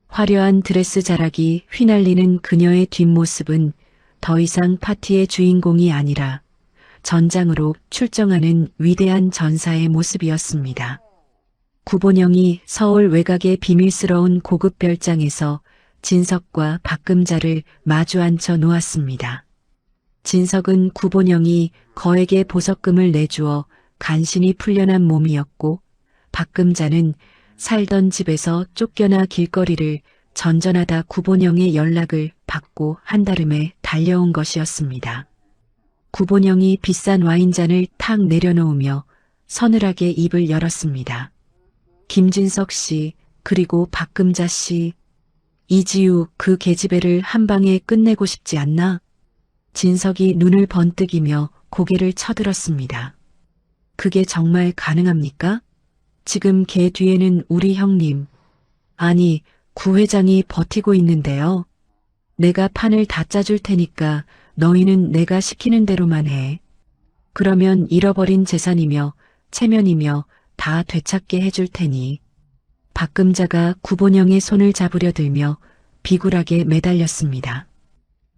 화려한 드레스 자락이 휘날리는 그녀의 뒷모습은 더 이상 파티의 주인공이 아니라 전장으로 출정하는 위대한 전사의 모습이었습니다. 구본영이 서울 외곽의 비밀스러운 고급 별장에서 진석과 박금자를 마주 앉혀 놓았습니다. 진석은 구본영이 거액의 보석금을 내주어 간신히 풀려난 몸이었고 박금자는 살던 집에서 쫓겨나 길거리를 전전하다 구본영의 연락을 받고 한달음에 달려온 것이었습니다. 구본영이 비싼 와인잔을 탁 내려놓으며 서늘하게 입을 열었습니다. 김진석 씨, 그리고 박금자 씨, 이지우 그 계집애를 한 방에 끝내고 싶지 않나? 진석이 눈을 번뜩이며 고개를 쳐들었습니다. 그게 정말 가능합니까? 지금 걔 뒤에는 우리 형님, 아니 구 회장이 버티고 있는데요. 내가 판을 다 짜줄 테니까 너희는 내가 시키는 대로만 해. 그러면 잃어버린 재산이며 체면이며 다 되찾게 해줄 테니. 박금자가 구본영의 손을 잡으려 들며 비굴하게 매달렸습니다.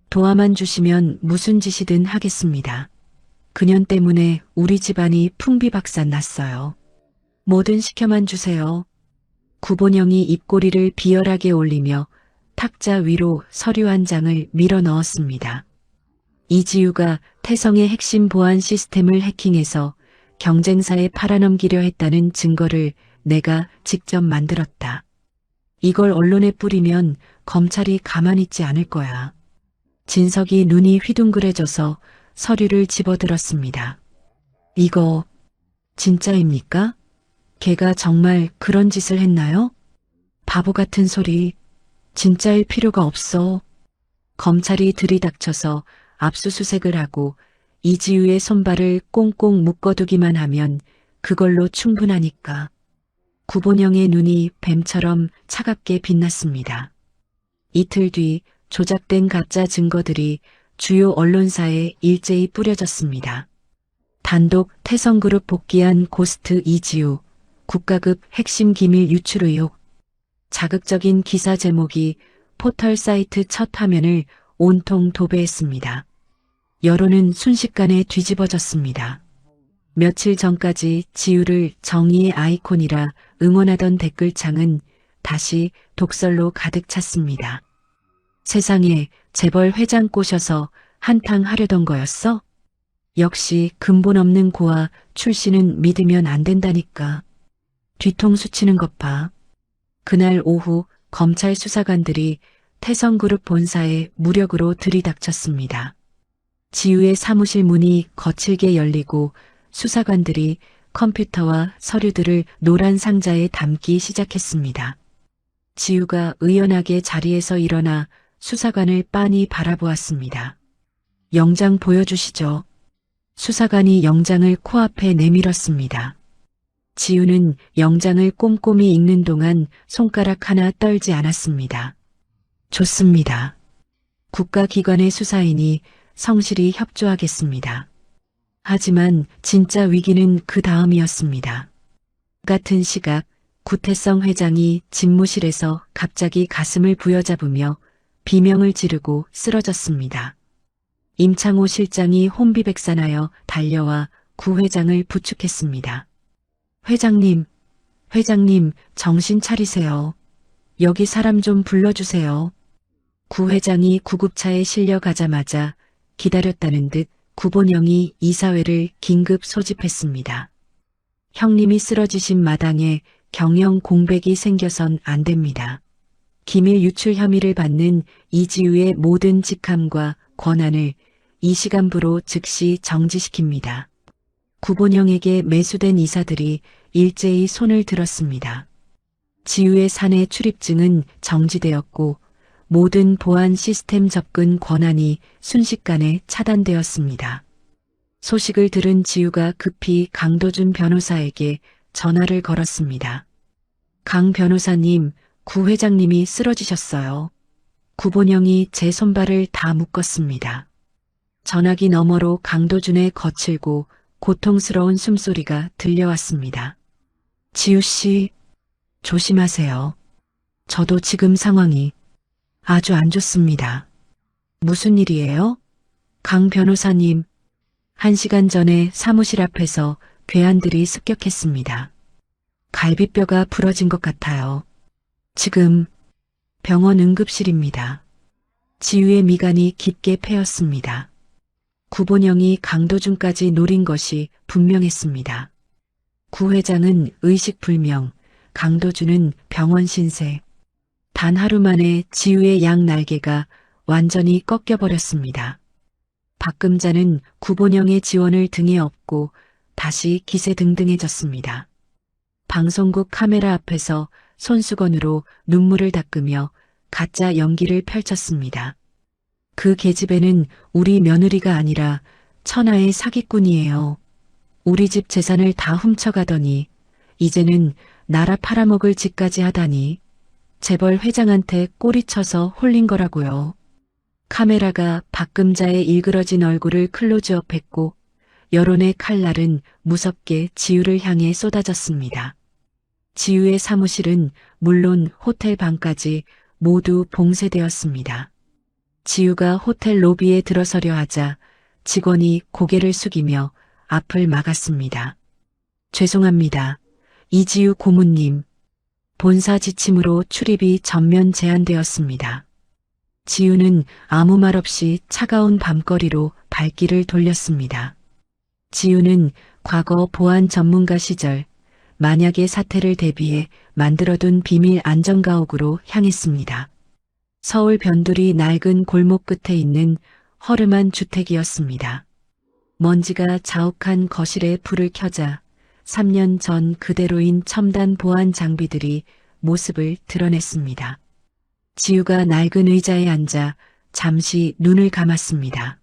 도와만 주시면 무슨 짓이든 하겠습니다. 그년 때문에 우리 집안이 풍비박산 났어요. 뭐든 시켜만 주세요. 구본영이 입꼬리를 비열하게 올리며 탁자 위로 서류 한 장을 밀어 넣었습니다. 이지우가 태성의 핵심 보안 시스템을 해킹해서 경쟁사에 팔아넘기려 했다는 증거를 내가 직접 만들었다. 이걸 언론에 뿌리면 검찰이 가만히 있지 않을 거야. 진석이 눈이 휘둥그레져서 서류를 집어들었습니다. 이거 진짜입니까? 걔가 정말 그런 짓을 했나요? 바보 같은 소리. 진짜일 필요가 없어. 검찰이 들이닥쳐서 압수수색을 하고 이지우의 손발을 꽁꽁 묶어두기만 하면 그걸로 충분하니까. 구본영의 눈이 뱀처럼 차갑게 빛났습니다. 이틀 뒤 조작된 가짜 증거들이 주요 언론사에 일제히 뿌려졌습니다. 단독 태성그룹 복귀한 고스트 이지우, 국가급 핵심 기밀 유출 의혹. 자극적인 기사 제목이 포털 사이트 첫 화면을 온통 도배했습니다. 여론은 순식간에 뒤집어졌습니다. 며칠 전까지 지우를 정의의 아이콘이라 응원하던 댓글창은 다시 독설로 가득 찼습니다. 세상에 재벌 회장 꼬셔서 한탕 하려던 거였어? 역시 근본 없는 고아 출신은 믿으면 안 된다니까. 뒤통수 치는 것 봐. 그날 오후 검찰 수사관들이 태성그룹 본사에 무력으로 들이닥쳤습니다. 지우의 사무실 문이 거칠게 열리고 수사관들이 컴퓨터와 서류들을 노란 상자에 담기 시작했습니다. 지우가 의연하게 자리에서 일어나 수사관을 빤히 바라보았습니다. 영장 보여주시죠. 수사관이 영장을 코앞에 내밀었습니다. 지우는 영장을 꼼꼼히 읽는 동안 손가락 하나 떨지 않았습니다. 좋습니다. 국가기관의 수사인이 성실히 협조하겠습니다. 하지만 진짜 위기는 그 다음이었습니다. 같은 시각 구태성 회장이 집무실에서 갑자기 가슴을 부여잡으며 비명을 지르고 쓰러졌습니다. 임창호 실장이 혼비백산하여 달려와 구 회장을 부축했습니다. 회장님, 정신 차리세요. 여기 사람 좀 불러주세요. 구 회장이 구급차에 실려가자마자 기다렸다는 듯 구본영이 이사회를 긴급 소집했습니다. 형님이 쓰러지신 마당에 경영 공백이 생겨선 안 됩니다. 기밀 유출 혐의를 받는 이지우의 모든 직함과 권한을 이 시간부로 즉시 정지시킵니다. 구본영에게 매수된 이사들이 일제히 손을 들었습니다. 지우의 사내 출입증은 정지되었고 모든 보안 시스템 접근 권한이 순식간에 차단되었습니다. 소식을 들은 지우가 급히 강도준 변호사에게 전화를 걸었습니다. 강 변호사님, 구 회장님이 쓰러지셨어요. 구본영이 제 손발을 다 묶었습니다. 전화기 너머로 강도준의 거칠고 고통스러운 숨소리가 들려왔습니다. 지우 씨, 조심하세요. 저도 지금 상황이 아주 안 좋습니다. 무슨 일이에요? 강 변호사님, 1시간 전에 사무실 앞에서 괴한들이 습격했습니다. 갈비뼈가 부러진 것 같아요. 지금 병원 응급실입니다. 지우의 미간이 깊게 패였습니다. 구본영이 강도준까지 노린 것이 분명했습니다. 구 회장은 의식불명, 강도준은 병원 신세. 단 하루 만에 지우의 양 날개가 완전히 꺾여버렸습니다. 박금자는 구본영의 지원을 등에 업고 다시 기세등등해졌습니다. 방송국 카메라 앞에서 손수건으로 눈물을 닦으며 가짜 연기를 펼쳤습니다. 그 계집애는 우리 며느리가 아니라 천하의 사기꾼이에요. 우리 집 재산을 다 훔쳐가더니 이제는 나라 팔아먹을 짓까지 하다니 재벌 회장한테 꼬리쳐서 홀린 거라고요. 카메라가 박금자의 일그러진 얼굴을 클로즈업했고 여론의 칼날은 무섭게 지우를 향해 쏟아졌습니다. 지우의 사무실은 물론 호텔 방까지 모두 봉쇄되었습니다. 지우가 호텔 로비에 들어서려 하자 직원이 고개를 숙이며 앞을 막았습니다. 죄송합니다. 이지우 고문님. 본사 지침으로 출입이 전면 제한되었습니다. 지우는 아무 말 없이 차가운 밤거리로 발길을 돌렸습니다. 지우는 과거 보안 전문가 시절 만약의 사태를 대비해 만들어둔 비밀 안전가옥으로 향했습니다. 서울 변두리 낡은 골목 끝에 있는 허름한 주택이었습니다. 먼지가 자욱한 거실에 불을 켜자 3년 전 그대로인 첨단 보안 장비들이 모습을 드러냈습니다. 지우가 낡은 의자에 앉아 잠시 눈을 감았습니다.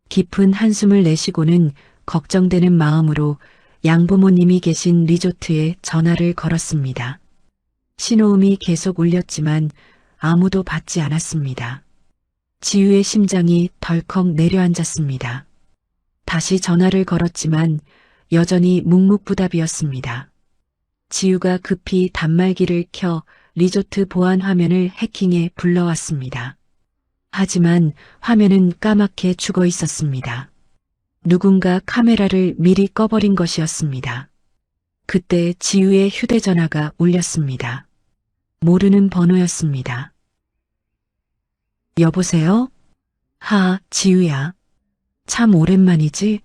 깊은 한숨을 내쉬고는 걱정되는 마음으로 양부모님이 계신 리조트에 전화를 걸었습니다. 신호음이 계속 울렸지만 아무도 받지 않았습니다. 지우의 심장이 덜컥 내려앉았습니다. 다시 전화를 걸었지만 여전히 묵묵부답이었습니다. 지우가 급히 단말기를 켜 리조트 보안 화면을 해킹해 불러왔습니다. 하지만 화면은 까맣게 죽어 있었습니다. 누군가 카메라를 미리 꺼버린 것이었습니다. 그때 지우의 휴대전화가 울렸습니다. 모르는 번호였습니다. 여보세요? 지우야. 참 오랜만이지?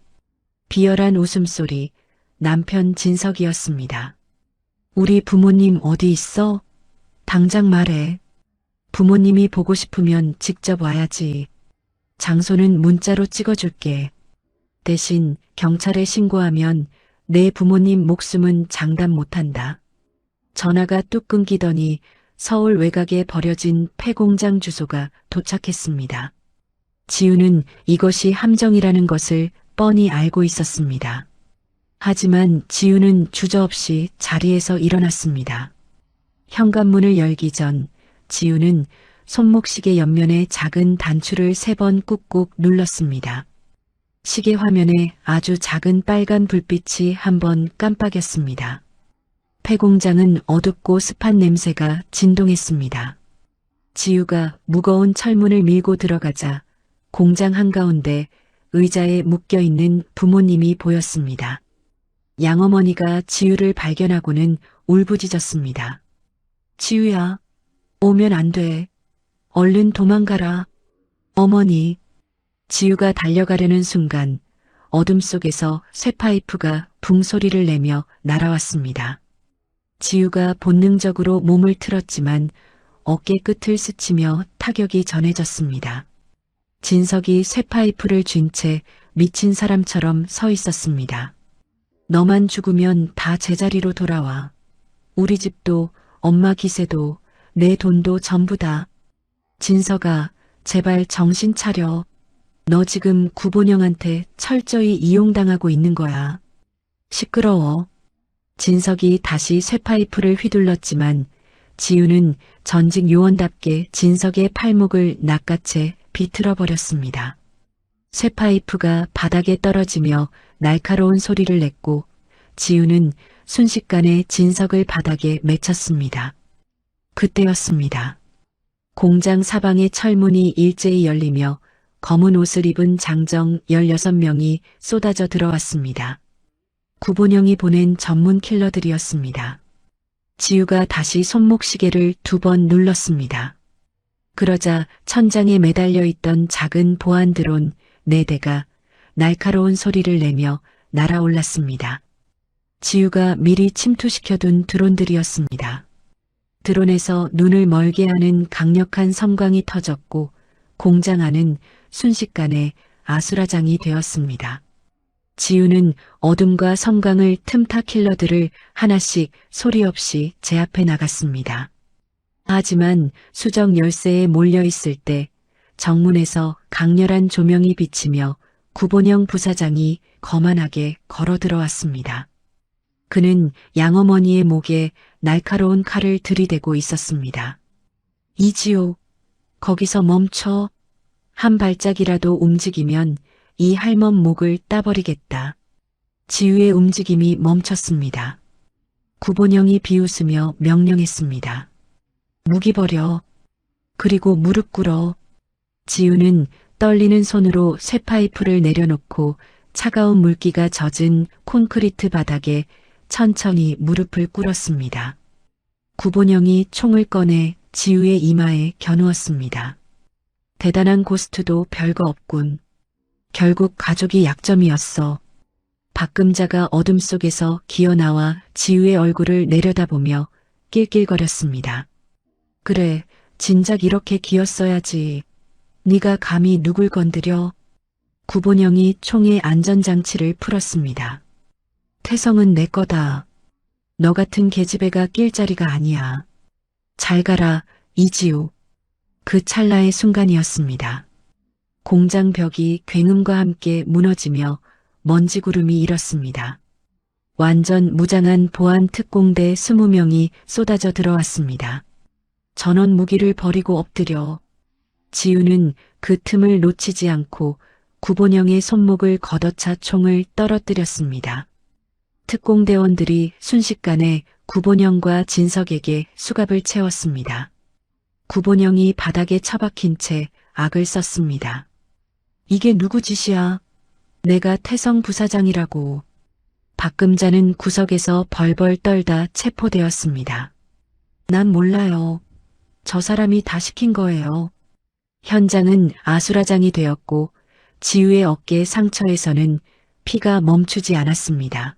비열한 웃음소리, 남편 진석이었습니다. 우리 부모님 어디 있어? 당장 말해. 부모님이 보고 싶으면 직접 와야지. 장소는 문자로 찍어줄게. 대신 경찰에 신고하면 내 부모님 목숨은 장담 못한다. 전화가 뚝 끊기더니 서울 외곽에 버려진 폐공장 주소가 도착했습니다. 지우는 이것이 함정이라는 것을 뻔히 알고 있었습니다. 하지만 지우는 주저없이 자리에서 일어났습니다. 현관문을 열기 전 지우는 손목시계 옆면에 작은 단추를 3번 꾹꾹 눌렀습니다. 시계 화면에 아주 작은 빨간 불빛이 한번 깜빡였습니다. 폐공장은 어둡고 습한 냄새가 진동했습니다. 지우가 무거운 철문을 밀고 들어가자 공장 한가운데 의자에 묶여있는 부모님이 보였습니다. 양어머니가 지우를 발견하고는 울부짖었습니다. 지우야, 오면 안 돼. 얼른 도망가라. 어머니. 지우가 달려가려는 순간 어둠 속에서 쇠파이프가 붕소리를 내며 날아왔습니다. 지우가 본능적으로 몸을 틀었지만 어깨 끝을 스치며 타격이 전해졌습니다. 진석이 쇠파이프를 쥔 채 미친 사람처럼 서 있었습니다. 너만 죽으면 다 제자리로 돌아와. 우리 집도 엄마 기세도 내 돈도 전부 다. 진석아, 제발 정신 차려. 너 지금 구본영한테 철저히 이용당하고 있는 거야. 시끄러워. 진석이 다시 쇠파이프를 휘둘렀지만 지우는 전직 요원답게 진석의 팔목을 낚아채 비틀어 버렸습니다. 쇠파이프가 바닥에 떨어지며 날카로운 소리를 냈고 지우는 순식간에 진석을 바닥에 맺혔습니다. 그때였습니다. 공장 사방의 철문이 일제히 열리며 검은 옷을 입은 장정 16명이 쏟아져 들어왔습니다. 구본영이 보낸 전문 킬러들이었습니다. 지우가 다시 손목시계를 2번 눌렀습니다. 그러자 천장에 매달려 있던 작은 보안 드론 4대가 날카로운 소리를 내며 날아올랐습니다. 지우가 미리 침투시켜둔 드론들이었습니다. 드론에서 눈을 멀게 하는 강력한 섬광이 터졌고 공장 안은 순식간에 아수라장이 되었습니다. 지우는 어둠과 섬광을 틈타 킬러들을 하나씩 소리 없이 제압해 나갔습니다. 하지만 수정 열쇠에 몰려 있을 때 정문에서 강렬한 조명이 비치며 구본영 부사장이 거만하게 걸어 들어왔습니다. 그는 양어머니의 목에 날카로운 칼을 들이대고 있었습니다. 이지호, 거기서 멈춰. 한 발짝이라도 움직이면 이 할멈 목을 따버리겠다. 지우의 움직임이 멈췄습니다. 구본영이 비웃으며 명령했습니다. 무기 버려. 그리고 무릎 꿇어. 지우는 떨리는 손으로 쇠파이프를 내려놓고 차가운 물기가 젖은 콘크리트 바닥에 천천히 무릎을 꿇었습니다. 구본영이 총을 꺼내 지우의 이마에 겨누었습니다. 대단한 고스트도 별거 없군. 결국 가족이 약점이었어. 박금자가 어둠 속에서 기어나와 지우의 얼굴을 내려다보며 낄낄거렸습니다. 그래, 진작 이렇게 기었어야지. 네가 감히 누굴 건드려? 구본영이 총의 안전장치를 풀었습니다. 태성은 내 거다. 너 같은 계집애가 낄 자리가 아니야. 잘 가라, 이지우. 그 찰나의 순간이었습니다. 공장 벽이 굉음과 함께 무너지며 먼지 구름이 일었습니다. 완전 무장한 보안 특공대 20명이 쏟아져 들어왔습니다. 전원 무기를 버리고 엎드려. 지우는 그 틈을 놓치지 않고 구본영의 손목을 걷어차 총을 떨어뜨렸습니다. 특공대원들이 순식간에 구본영과 진석에게 수갑을 채웠습니다. 구본영이 바닥에 처박힌 채 악을 썼습니다. 이게 누구 짓이야? 내가 태성 부사장이라고. 박금자는 구석에서 벌벌 떨다 체포되었습니다. 난 몰라요. 저 사람이 다 시킨 거예요. 현장은 아수라장이 되었고 지우의 어깨 상처에서는 피가 멈추지 않았습니다.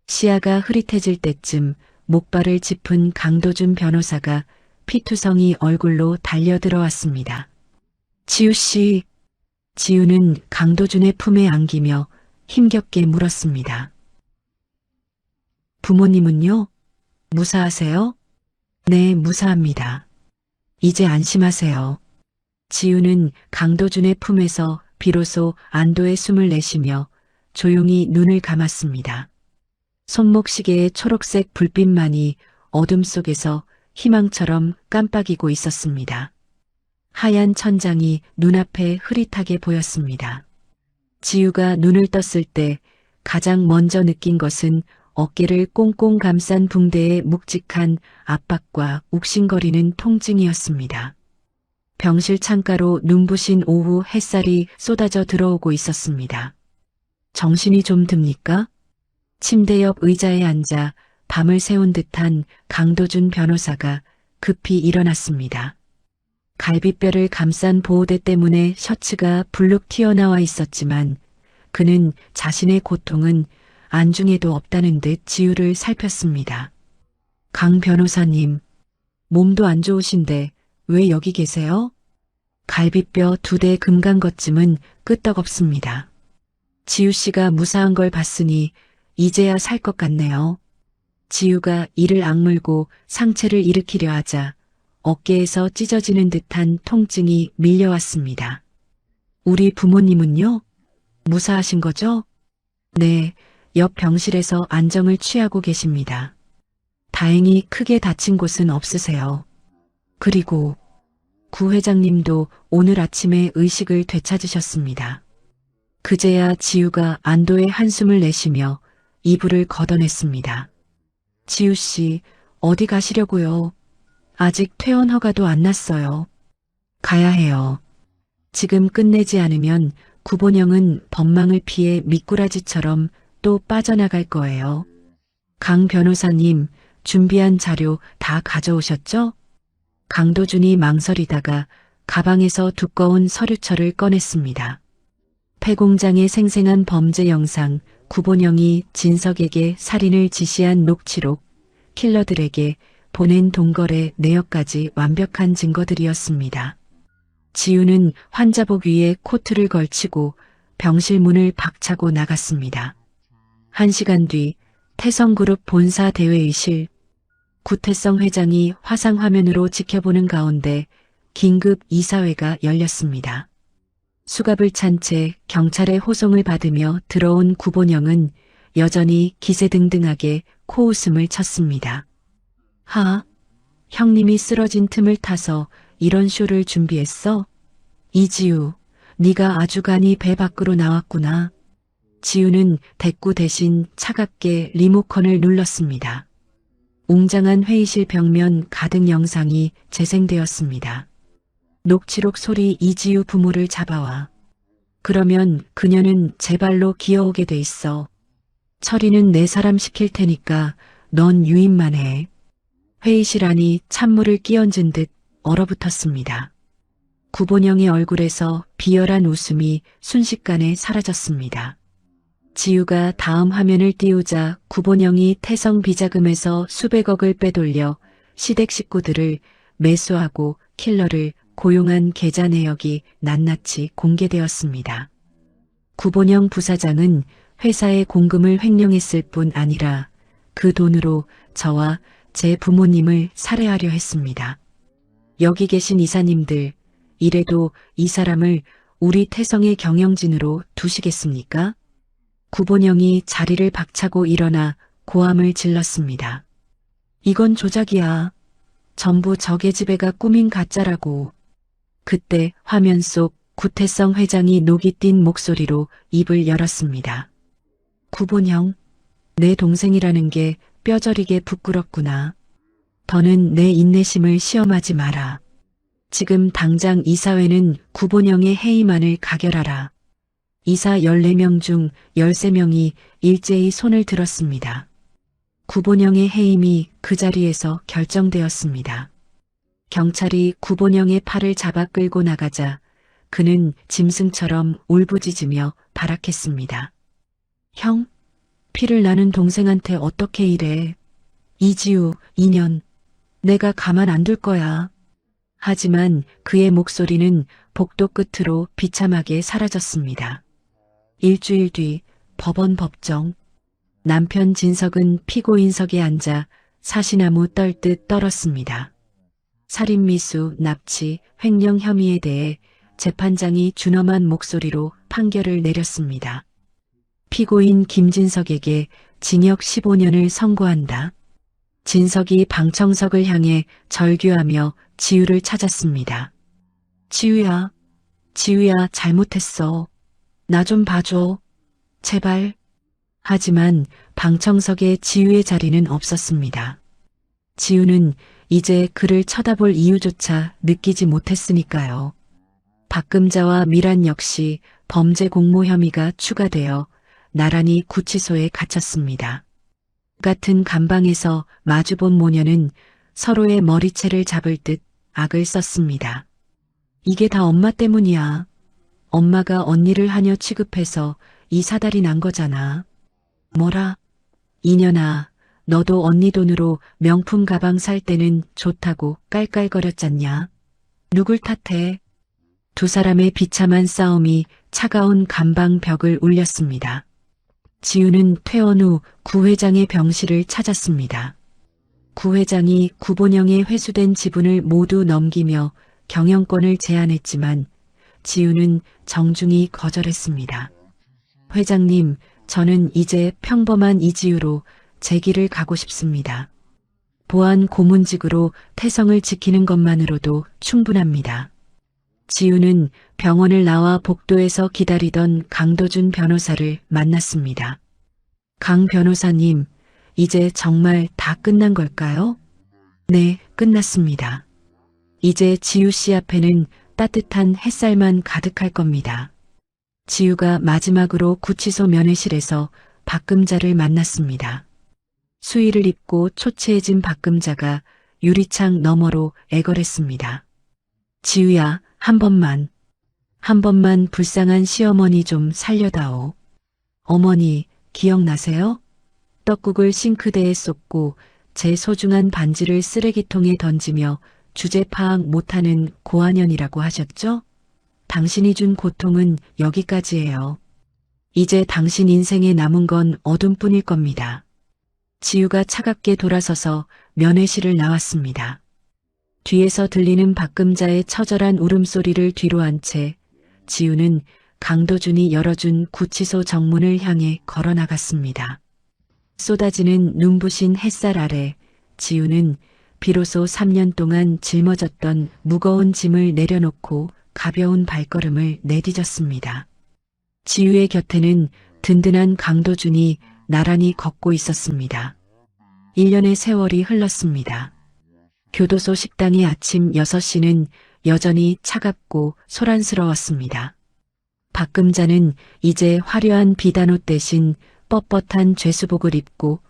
시야가 흐릿해질 때쯤 목발을 짚은 강도준 변호사가 피투성이 얼굴로 달려들어왔습니다. 지우 씨. 지우는 강도준의 품에 안기며 힘겹게 물었습니다. 부모님은요? 무사하세요? 네, 무사합니다. 이제 안심하세요. 지우는 강도준의 품에서 비로소 안도의 숨을 내쉬며 조용히 눈을 감았습니다. 손목시계의 초록색 불빛만이 어둠 속에서 희망처럼 깜빡이고 있었습니다. 하얀 천장이 눈앞에 흐릿하게 보였습니다. 지우가 눈을 떴을 때 가장 먼저 느낀 것은 어깨를 꽁꽁 감싼 붕대의 묵직한 압박과 욱신거리는 통증이었습니다. 병실 창가로 눈부신 오후 햇살이 쏟아져 들어오고 있었습니다. 정신이 좀 듭니까? 침대 옆 의자에 앉아 밤을 새운 듯한 강도준 변호사가 급히 일어났습니다. 갈비뼈를 감싼 보호대 때문에 셔츠가 불룩 튀어나와 있었지만 그는 자신의 고통은 안중에도 없다는 듯 지우를 살폈습니다. 강 변호사님, 몸도 안 좋으신데 왜 여기 계세요? 갈비뼈 2대 금간거쯤은 끄떡없습니다. 지우 씨가 무사한 걸 봤으니 이제야 살 것 같네요. 지우가 이를 악물고 상체를 일으키려 하자 어깨에서 찢어지는 듯한 통증이 밀려왔습니다. 우리 부모님은요? 무사하신 거죠? 네, 옆 병실에서 안정을 취하고 계십니다. 다행히 크게 다친 곳은 없으세요. 그리고 구 회장님도 오늘 아침에 의식을 되찾으셨습니다. 그제야 지우가 안도의 한숨을 내쉬며 이불을 걷어냈습니다. 지우 씨, 어디 가시려고요? 아직 퇴원 허가도 안 났어요. 가야 해요. 지금 끝내지 않으면 구본영은 법망을 피해 미꾸라지처럼 또 빠져나갈 거예요. 강 변호사님, 준비한 자료 다 가져오셨죠? 강도준이 망설이다가 가방에서 두꺼운 서류철을 꺼냈습니다. 폐공장의 생생한 범죄 영상, 구본영이 진석에게 살인을 지시한 녹취록, 킬러들에게 보낸 동거래 내역까지 완벽한 증거들이었습니다. 지우는 환자복 위에 코트를 걸치고 병실 문을 박차고 나갔습니다. 1시간 뒤 태성그룹 본사 대회의실, 구태성 회장이 화상화면으로 지켜보는 가운데 긴급 이사회가 열렸습니다. 수갑을 찬 채 경찰의 호송을 받으며 들어온 구본영은 여전히 기세등등하게 코웃음을 쳤습니다. 형님이 쓰러진 틈을 타서 이런 쇼를 준비했어? 이지우, 네가 아주 간이 배 밖으로 나왔구나. 지우는 대꾸 대신 차갑게 리모컨을 눌렀습니다. 웅장한 회의실 벽면 가득 영상이 재생되었습니다. 녹취록 소리 이지우 부모를 잡아와. 그러면 그녀는 제 발로 기어오게 돼 있어. 처리는 내 사람 시킬 테니까 넌 유인만 해. 회의실 안이 찬물을 끼얹은 듯 얼어붙었습니다. 구본영의 얼굴에서 비열한 웃음이 순식간에 사라졌습니다. 지우가 다음 화면을 띄우자 구본영이 태성 비자금에서 수백억을 빼돌려 시댁 식구들을 매수하고 킬러를 고용한 계좌 내역이 낱낱이 공개되었습니다. 구본영 부사장은 회사의 공금을 횡령했을 뿐 아니라 그 돈으로 저와 제 부모님을 살해하려 했습니다. 여기 계신 이사님들, 이래도 이 사람을 우리 태성의 경영진으로 두시겠습니까? 구본영이 자리를 박차고 일어나 고함을 질렀습니다. 이건 조작이야. 전부 적의 지배가 꾸민 가짜라고. 그때 화면 속 구태성 회장이 녹이 띈 목소리로 입을 열었습니다. 구본영, 내 동생이라는 게 뼈저리게 부끄럽구나. 더는 내 인내심을 시험하지 마라. 지금 당장 이사회는 구본영의 해임안을 가결하라. 이사 14명 중 13명이 일제히 손을 들었습니다. 구본영의 해임이 그 자리에서 결정되었습니다. 경찰이 구본영의 팔을 잡아 끌고 나가자 그는 짐승처럼 울부짖으며 발악했습니다. 형, 피를 나는 동생한테 어떻게 이래. 이지우, 2년. 내가 가만 안 둘 거야. 하지만 그의 목소리는 복도 끝으로 비참하게 사라졌습니다. 일주일 뒤 법원 법정. 남편 진석은 피고인석에 앉아 사시나무 떨듯 떨었습니다. 살인미수, 납치, 횡령 혐의에 대해 재판장이 준엄한 목소리로 판결을 내렸습니다. 피고인 김진석에게 징역 15년을 선고한다. 진석이 방청석을 향해 절규하며 지우를 찾았습니다. 지우야, 지우야, 잘못했어. 나 좀 봐줘. 제발. 하지만 방청석에 지우의 자리는 없었습니다. 지우는 이제 그를 쳐다볼 이유조차 느끼지 못했으니까요. 박금자와 미란 역시 범죄 공모 혐의가 추가되어 나란히 구치소에 갇혔습니다. 같은 감방에서 마주본 모녀는 서로의 머리채를 잡을 듯 악을 썼습니다. 이게 다 엄마 때문이야. 엄마가 언니를 하녀 취급해서 이 사달이 난 거잖아. 뭐라? 이년아, 너도 언니 돈으로 명품 가방 살 때는 좋다고 깔깔거렸잖냐. 누굴 탓해? 두 사람의 비참한 싸움이 차가운 감방 벽을 울렸습니다. 지우는 퇴원 후 구 회장의 병실을 찾았습니다. 구 회장이 구본영의 회수된 지분을 모두 넘기며 경영권을 제안했지만 지우는 정중히 거절했습니다. 회장님, 저는 이제 평범한 이지우로 제 길을 가고 싶습니다. 보안 고문직으로 태성을 지키는 것만으로도 충분합니다. 지우는 병원을 나와 복도에서 기다리던 강도준 변호사를 만났습니다. 강 변호사님, 이제 정말 다 끝난 걸까요? 네, 끝났습니다. 이제 지우 씨 앞에는 따뜻한 햇살만 가득할 겁니다. 지우가 마지막으로 구치소 면회실에서 박금자를 만났습니다. 수의를 입고 초췌해진 박금자가 유리창 너머로 애걸했습니다. 지우야, 한 번만 불쌍한 시어머니 좀 살려다오. 어머니, 기억나세요? 떡국을 싱크대에 쏟고 제 소중한 반지를 쓰레기통에 던지며 주제 파악 못하는 고아년이라고 하셨죠? 당신이 준 고통은 여기까지예요. 이제 당신 인생에 남은 건 어둠뿐일 겁니다. 지우가 차갑게 돌아서서 면회실을 나왔습니다. 뒤에서 들리는 박금자의 처절한 울음소리를 뒤로 한 채 지우는 강도준이 열어준 구치소 정문을 향해 걸어나갔습니다. 쏟아지는 눈부신 햇살 아래 지우는 비로소 3년 동안 짊어졌던 무거운 짐을 내려놓고 가벼운 발걸음을 내디뎠습니다. 지우의 곁에는 든든한 강도준이 나란히 걷고 있었습니다. 1년의 세월이 흘렀습니다. 교도소 식당의 아침 6시는 여전히 차갑고 소란스러웠습니다. 박금자는 이제 화려한 비단옷 대신 뻣뻣한 죄수복을 입고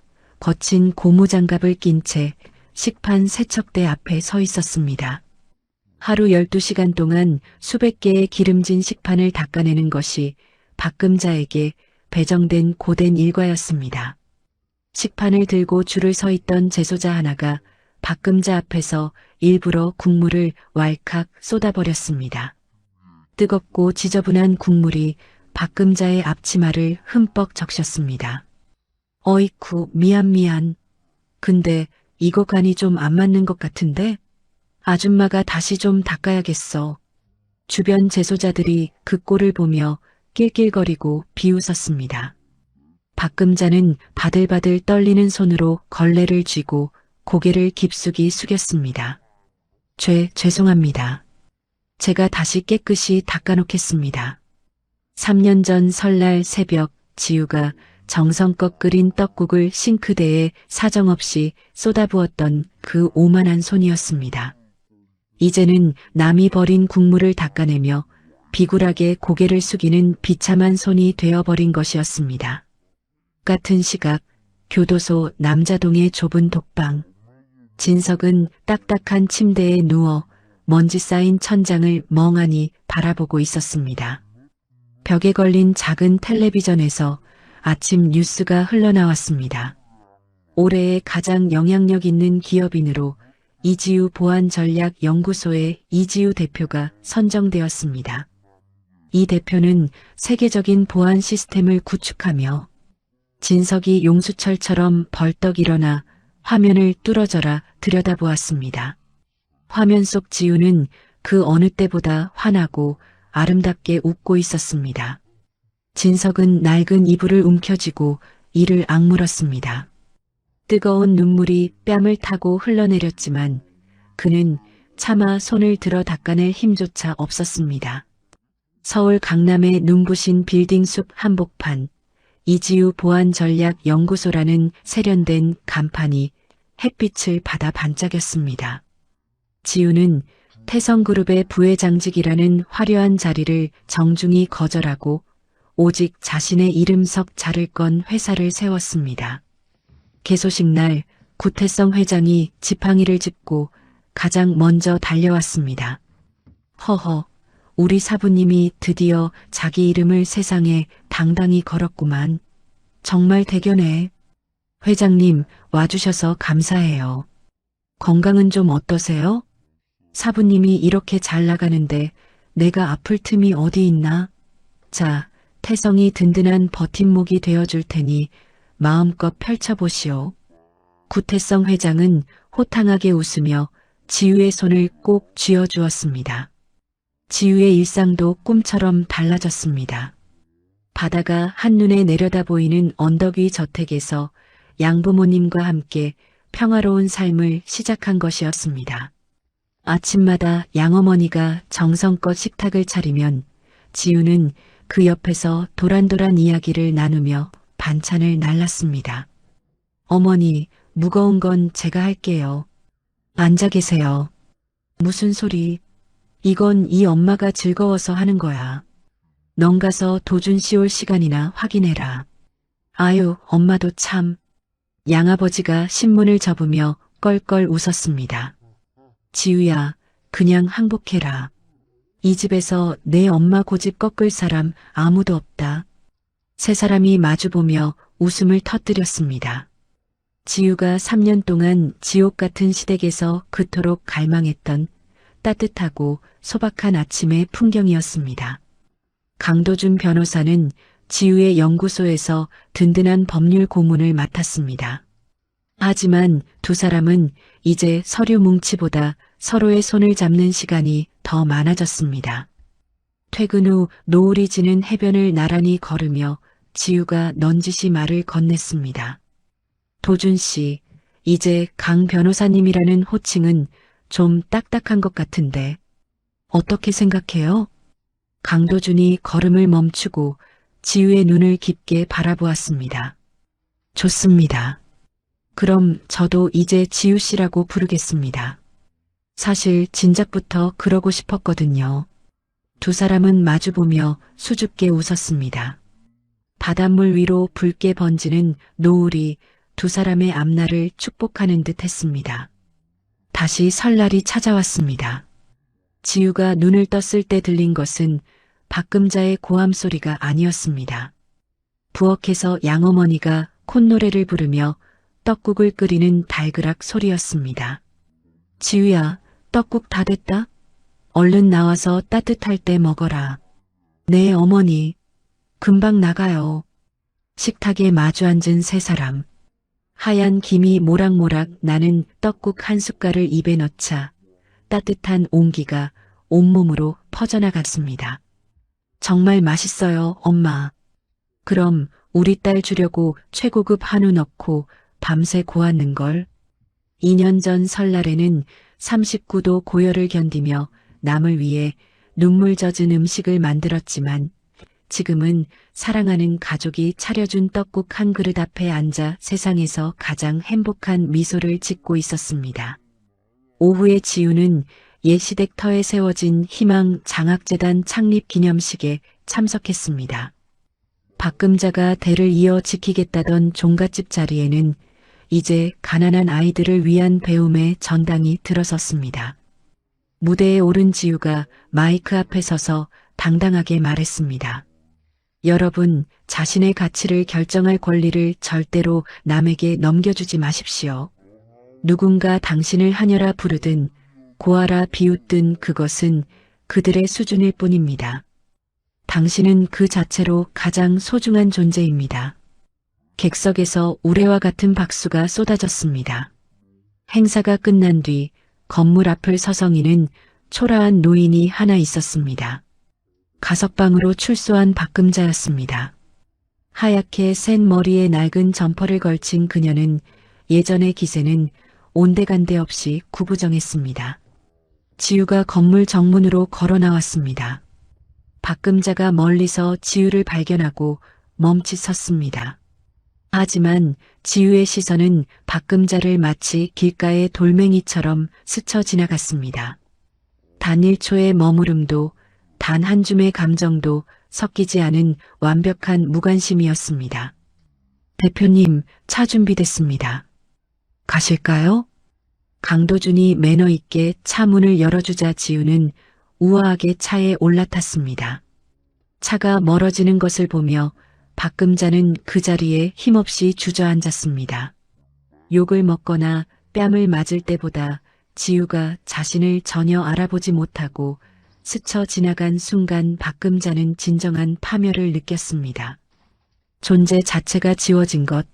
거친 고무장갑을 낀 채 식판 세척대 앞에 서 있었습니다. 하루 12시간 동안 수백 개의 기름진 식판을 닦아내는 것이 박금자에게 배정된 고된 일과였습니다. 식판을 들고 줄을 서 있던 재소자 하나가 박금자 앞에서 일부러 국물을 왈칵 쏟아버렸습니다. 뜨겁고 지저분한 국물이 박금자의 앞치마를 흠뻑 적셨습니다. 어이쿠, 미안. 근데 이거 간이 좀 안 맞는 것 같은데? 아줌마가 다시 좀 닦아야겠어. 주변 재소자들이 그 꼴을 보며 낄낄거리고 비웃었습니다. 박금자는 바들바들 떨리는 손으로 걸레를 쥐고 고개를 깊숙이 숙였습니다. 죄송합니다. 제가 다시 깨끗이 닦아놓겠습니다. 3년 전 설날 새벽 지우가 정성껏 끓인 떡국을 싱크대에 사정없이 쏟아부었던 그 오만한 손이었습니다. 이제는 남이 버린 국물을 닦아내며 비굴하게 고개를 숙이는 비참한 손이 되어버린 것이었습니다. 같은 시각 교도소 남자동의 좁은 독방. 진석은 딱딱한 침대에 누워 먼지 쌓인 천장을 멍하니 바라보고 있었습니다. 벽에 걸린 작은 텔레비전에서 아침 뉴스가 흘러나왔습니다. 올해의 가장 영향력 있는 기업인으로 이지우 보안전략연구소의 이지우 대표가 선정되었습니다. 이 대표는 세계적인 보안 시스템을 구축하며 진석이 용수철처럼 벌떡 일어나 화면을 뚫어져라 들여다보았습니다. 화면 속 지우는 그 어느 때보다 환하고 아름답게 웃고 있었습니다. 진석은 낡은 이불을 움켜쥐고 이를 악물었습니다. 뜨거운 눈물이 뺨을 타고 흘러내렸지만 그는 차마 손을 들어 닦아낼 힘조차 없었습니다. 서울 강남의 눈부신 빌딩 숲 한복판, 이지우 보안전략연구소라는 세련된 간판이 햇빛을 받아 반짝였습니다. 지우는 태성그룹의 부회장직이라는 화려한 자리를 정중히 거절하고 오직 자신의 이름 석 자를 건 회사를 세웠습니다. 개소식 날 구태성 회장이 지팡이를 짚고 가장 먼저 달려왔습니다. 허허, 우리 사부님이 드디어 자기 이름을 세상에 당당히 걸었구만. 정말 대견해. 회장님, 와주셔서 감사해요. 건강은 좀 어떠세요? 사부님이 이렇게 잘 나가는데 내가 아플 틈이 어디 있나? 자, 태성이 든든한 버팀목이 되어줄 테니 마음껏 펼쳐보시오. 구태성 회장은 호탕하게 웃으며 지우의 손을 꼭 쥐어주었습니다. 지우의 일상도 꿈처럼 달라졌습니다. 바다가 한눈에 내려다 보이는 언덕 위 저택에서 양부모님과 함께 평화로운 삶을 시작한 것이었습니다. 아침마다 양어머니가 정성껏 식탁을 차리면 지우는 그 옆에서 도란도란 이야기를 나누며 반찬을 날랐습니다. 어머니, 무거운 건 제가 할게요. 앉아 계세요. 무슨 소리? 이건 이 엄마가 즐거워서 하는 거야. 넌 가서 도준 씨 올 시간이나 확인해라. 아유, 엄마도 참. 양아버지가 신문을 접으며 껄껄 웃었습니다. 지우야, 그냥 항복해라. 이 집에서 내 엄마 고집 꺾을 사람 아무도 없다. 세 사람이 마주보며 웃음을 터뜨렸습니다. 지우가 3년 동안 지옥 같은 시댁에서 그토록 갈망했던 따뜻하고 소박한 아침의 풍경이었습니다. 강도준 변호사는 지우의 연구소에서 든든한 법률 고문을 맡았습니다. 하지만 두 사람은 이제 서류 뭉치보다 서로의 손을 잡는 시간이 더 많아졌습니다. 퇴근 후 노을이 지는 해변을 나란히 걸으며 지우가 넌지시 말을 건넸습니다. 도준 씨, 이제 강 변호사님이라는 호칭은 좀 딱딱한 것 같은데 어떻게 생각해요? 강도준이 걸음을 멈추고 지우의 눈을 깊게 바라보았습니다. 좋습니다. 그럼 저도 이제 지우 씨라고 부르겠습니다. 사실 진작부터 그러고 싶었거든요. 두 사람은 마주보며 수줍게 웃었습니다. 바닷물 위로 붉게 번지는 노을이 두 사람의 앞날을 축복하는 듯 했습니다. 다시 설날이 찾아왔습니다. 지우가 눈을 떴을 때 들린 것은 박금자의 고함 소리가 아니었습니다. 부엌에서 양어머니가 콧노래를 부르며 떡국을 끓이는 달그락 소리였습니다. 지우야, 떡국 다 됐다? 얼른 나와서 따뜻할 때 먹어라. 네, 어머니. 금방 나가요. 식탁에 마주 앉은 세 사람. 하얀 김이 모락모락 나는 떡국 한 숟갈을 입에 넣자 따뜻한 온기가 온몸으로 퍼져나갔습니다. 정말 맛있어요, 엄마. 그럼 우리 딸 주려고 최고급 한우 넣고 밤새 고았는걸. 2년 전 설날에는 39도 고열을 견디며 남을 위해 눈물 젖은 음식을 만들었지만 지금은 사랑하는 가족이 차려준 떡국 한 그릇 앞에 앉아 세상에서 가장 행복한 미소를 짓고 있었습니다. 오후에 지우는 옛 시댁터에 세워진 희망 장학재단 창립 기념식에 참석했습니다. 박금자가 대를 이어 지키겠다던 종갓집 자리에는 이제 가난한 아이들을 위한 배움의 전당이 들어섰습니다. 무대에 오른 지우가 마이크 앞에 서서 당당하게 말했습니다. 여러분, 자신의 가치를 결정할 권리를 절대로 남에게 넘겨주지 마십시오. 누군가 당신을 하녀라 부르든 고아라 비웃든 그것은 그들의 수준일 뿐입니다. 당신은 그 자체로 가장 소중한 존재입니다. 객석에서 우레와 같은 박수가 쏟아졌습니다. 행사가 끝난 뒤 건물 앞을 서성이는 초라한 노인이 하나 있었습니다. 가석방으로 출소한 박금자였습니다. 하얗게 센 머리에 낡은 점퍼를 걸친 그녀는 예전의 기세는 온데간데 없이 구부정했습니다. 지우가 건물 정문으로 걸어 나왔습니다. 박금자가 멀리서 지우를 발견하고 멈칫 섰습니다. 하지만 지우의 시선은 박금자를 마치 길가의 돌멩이처럼 스쳐 지나갔습니다. 단 1초의 머무름도 단 한 줌의 감정도 섞이지 않은 완벽한 무관심이었습니다. 대표님, 차 준비됐습니다. 가실까요? 강도준이 매너 있게 차 문을 열어주자 지우는 우아하게 차에 올라탔습니다. 차가 멀어지는 것을 보며 박금자는 그 자리에 힘없이 주저앉았습니다. 욕을 먹거나 뺨을 맞을 때보다 지우가 자신을 전혀 알아보지 못하고 스쳐 지나간 순간 박금자는 진정한 파멸을 느꼈습니다. 존재 자체가 지워진 것,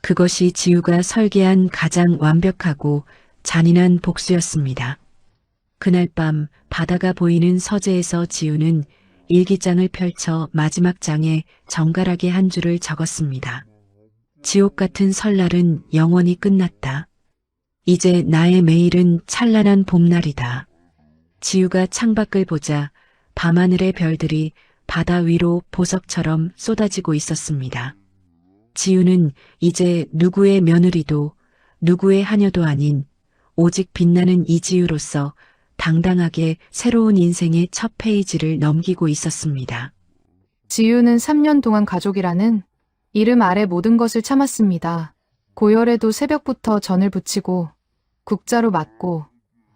그것이 지우가 설계한 가장 완벽하고 잔인한 복수였습니다. 그날 밤 바다가 보이는 서재에서 지우는 일기장을 펼쳐 마지막 장에 정갈하게 한 줄을 적었습니다. 지옥 같은 설날은 영원히 끝났다. 이제 나의 매일은 찬란한 봄날이다. 지우가 창밖을 보자 밤하늘의 별들이 바다 위로 보석처럼 쏟아지고 있었습니다. 지우는 이제 누구의 며느리도 누구의 하녀도 아닌 오직 빛나는 이지우로서 당당하게 새로운 인생의 첫 페이지를 넘기고 있었습니다. 지우는 3년 동안 가족이라는 이름 아래 모든 것을 참았습니다. 고열에도 새벽부터 전을 부치고 국자로 맞고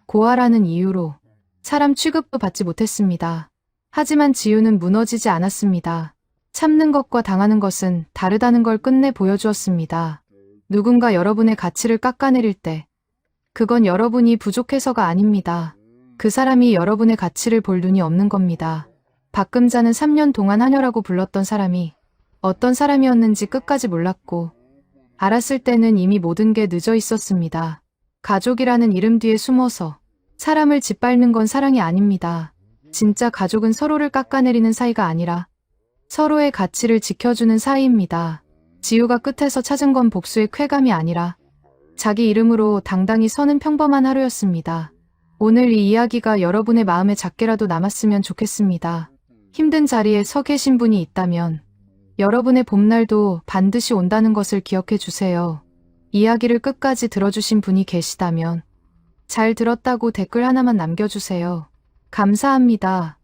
고아라는 이유로 사람 취급도 받지 못했습니다. 하지만 지우는 무너지지 않았습니다. 참는 것과 당하는 것은 다르다는 걸 끝내 보여주었습니다. 누군가 여러분의 가치를 깎아내릴 때 그건 여러분이 부족해서가 아닙니다. 그 사람이 여러분의 가치를 볼 눈이 없는 겁니다. 박금자는 3년 동안 하녀라고 불렀던 사람이 어떤 사람이었는지 끝까지 몰랐고 알았을 때는 이미 모든 게 늦어 있었습니다. 가족이라는 이름 뒤에 숨어서 사람을 짓밟는 건 사랑이 아닙니다. 진짜 가족은 서로를 깎아내리는 사이가 아니라 서로의 가치를 지켜주는 사이입니다. 지우가 끝에서 찾은 건 복수의 쾌감이 아니라 자기 이름으로 당당히 서는 평범한 하루였습니다. 오늘 이 이야기가 여러분의 마음에 작게라도 남았으면 좋겠습니다. 힘든 자리에 서 계신 분이 있다면 여러분의 봄날도 반드시 온다는 것을 기억해 주세요. 이야기를 끝까지 들어주신 분이 계시다면 잘 들었다고 댓글 하나만 남겨주세요. 감사합니다.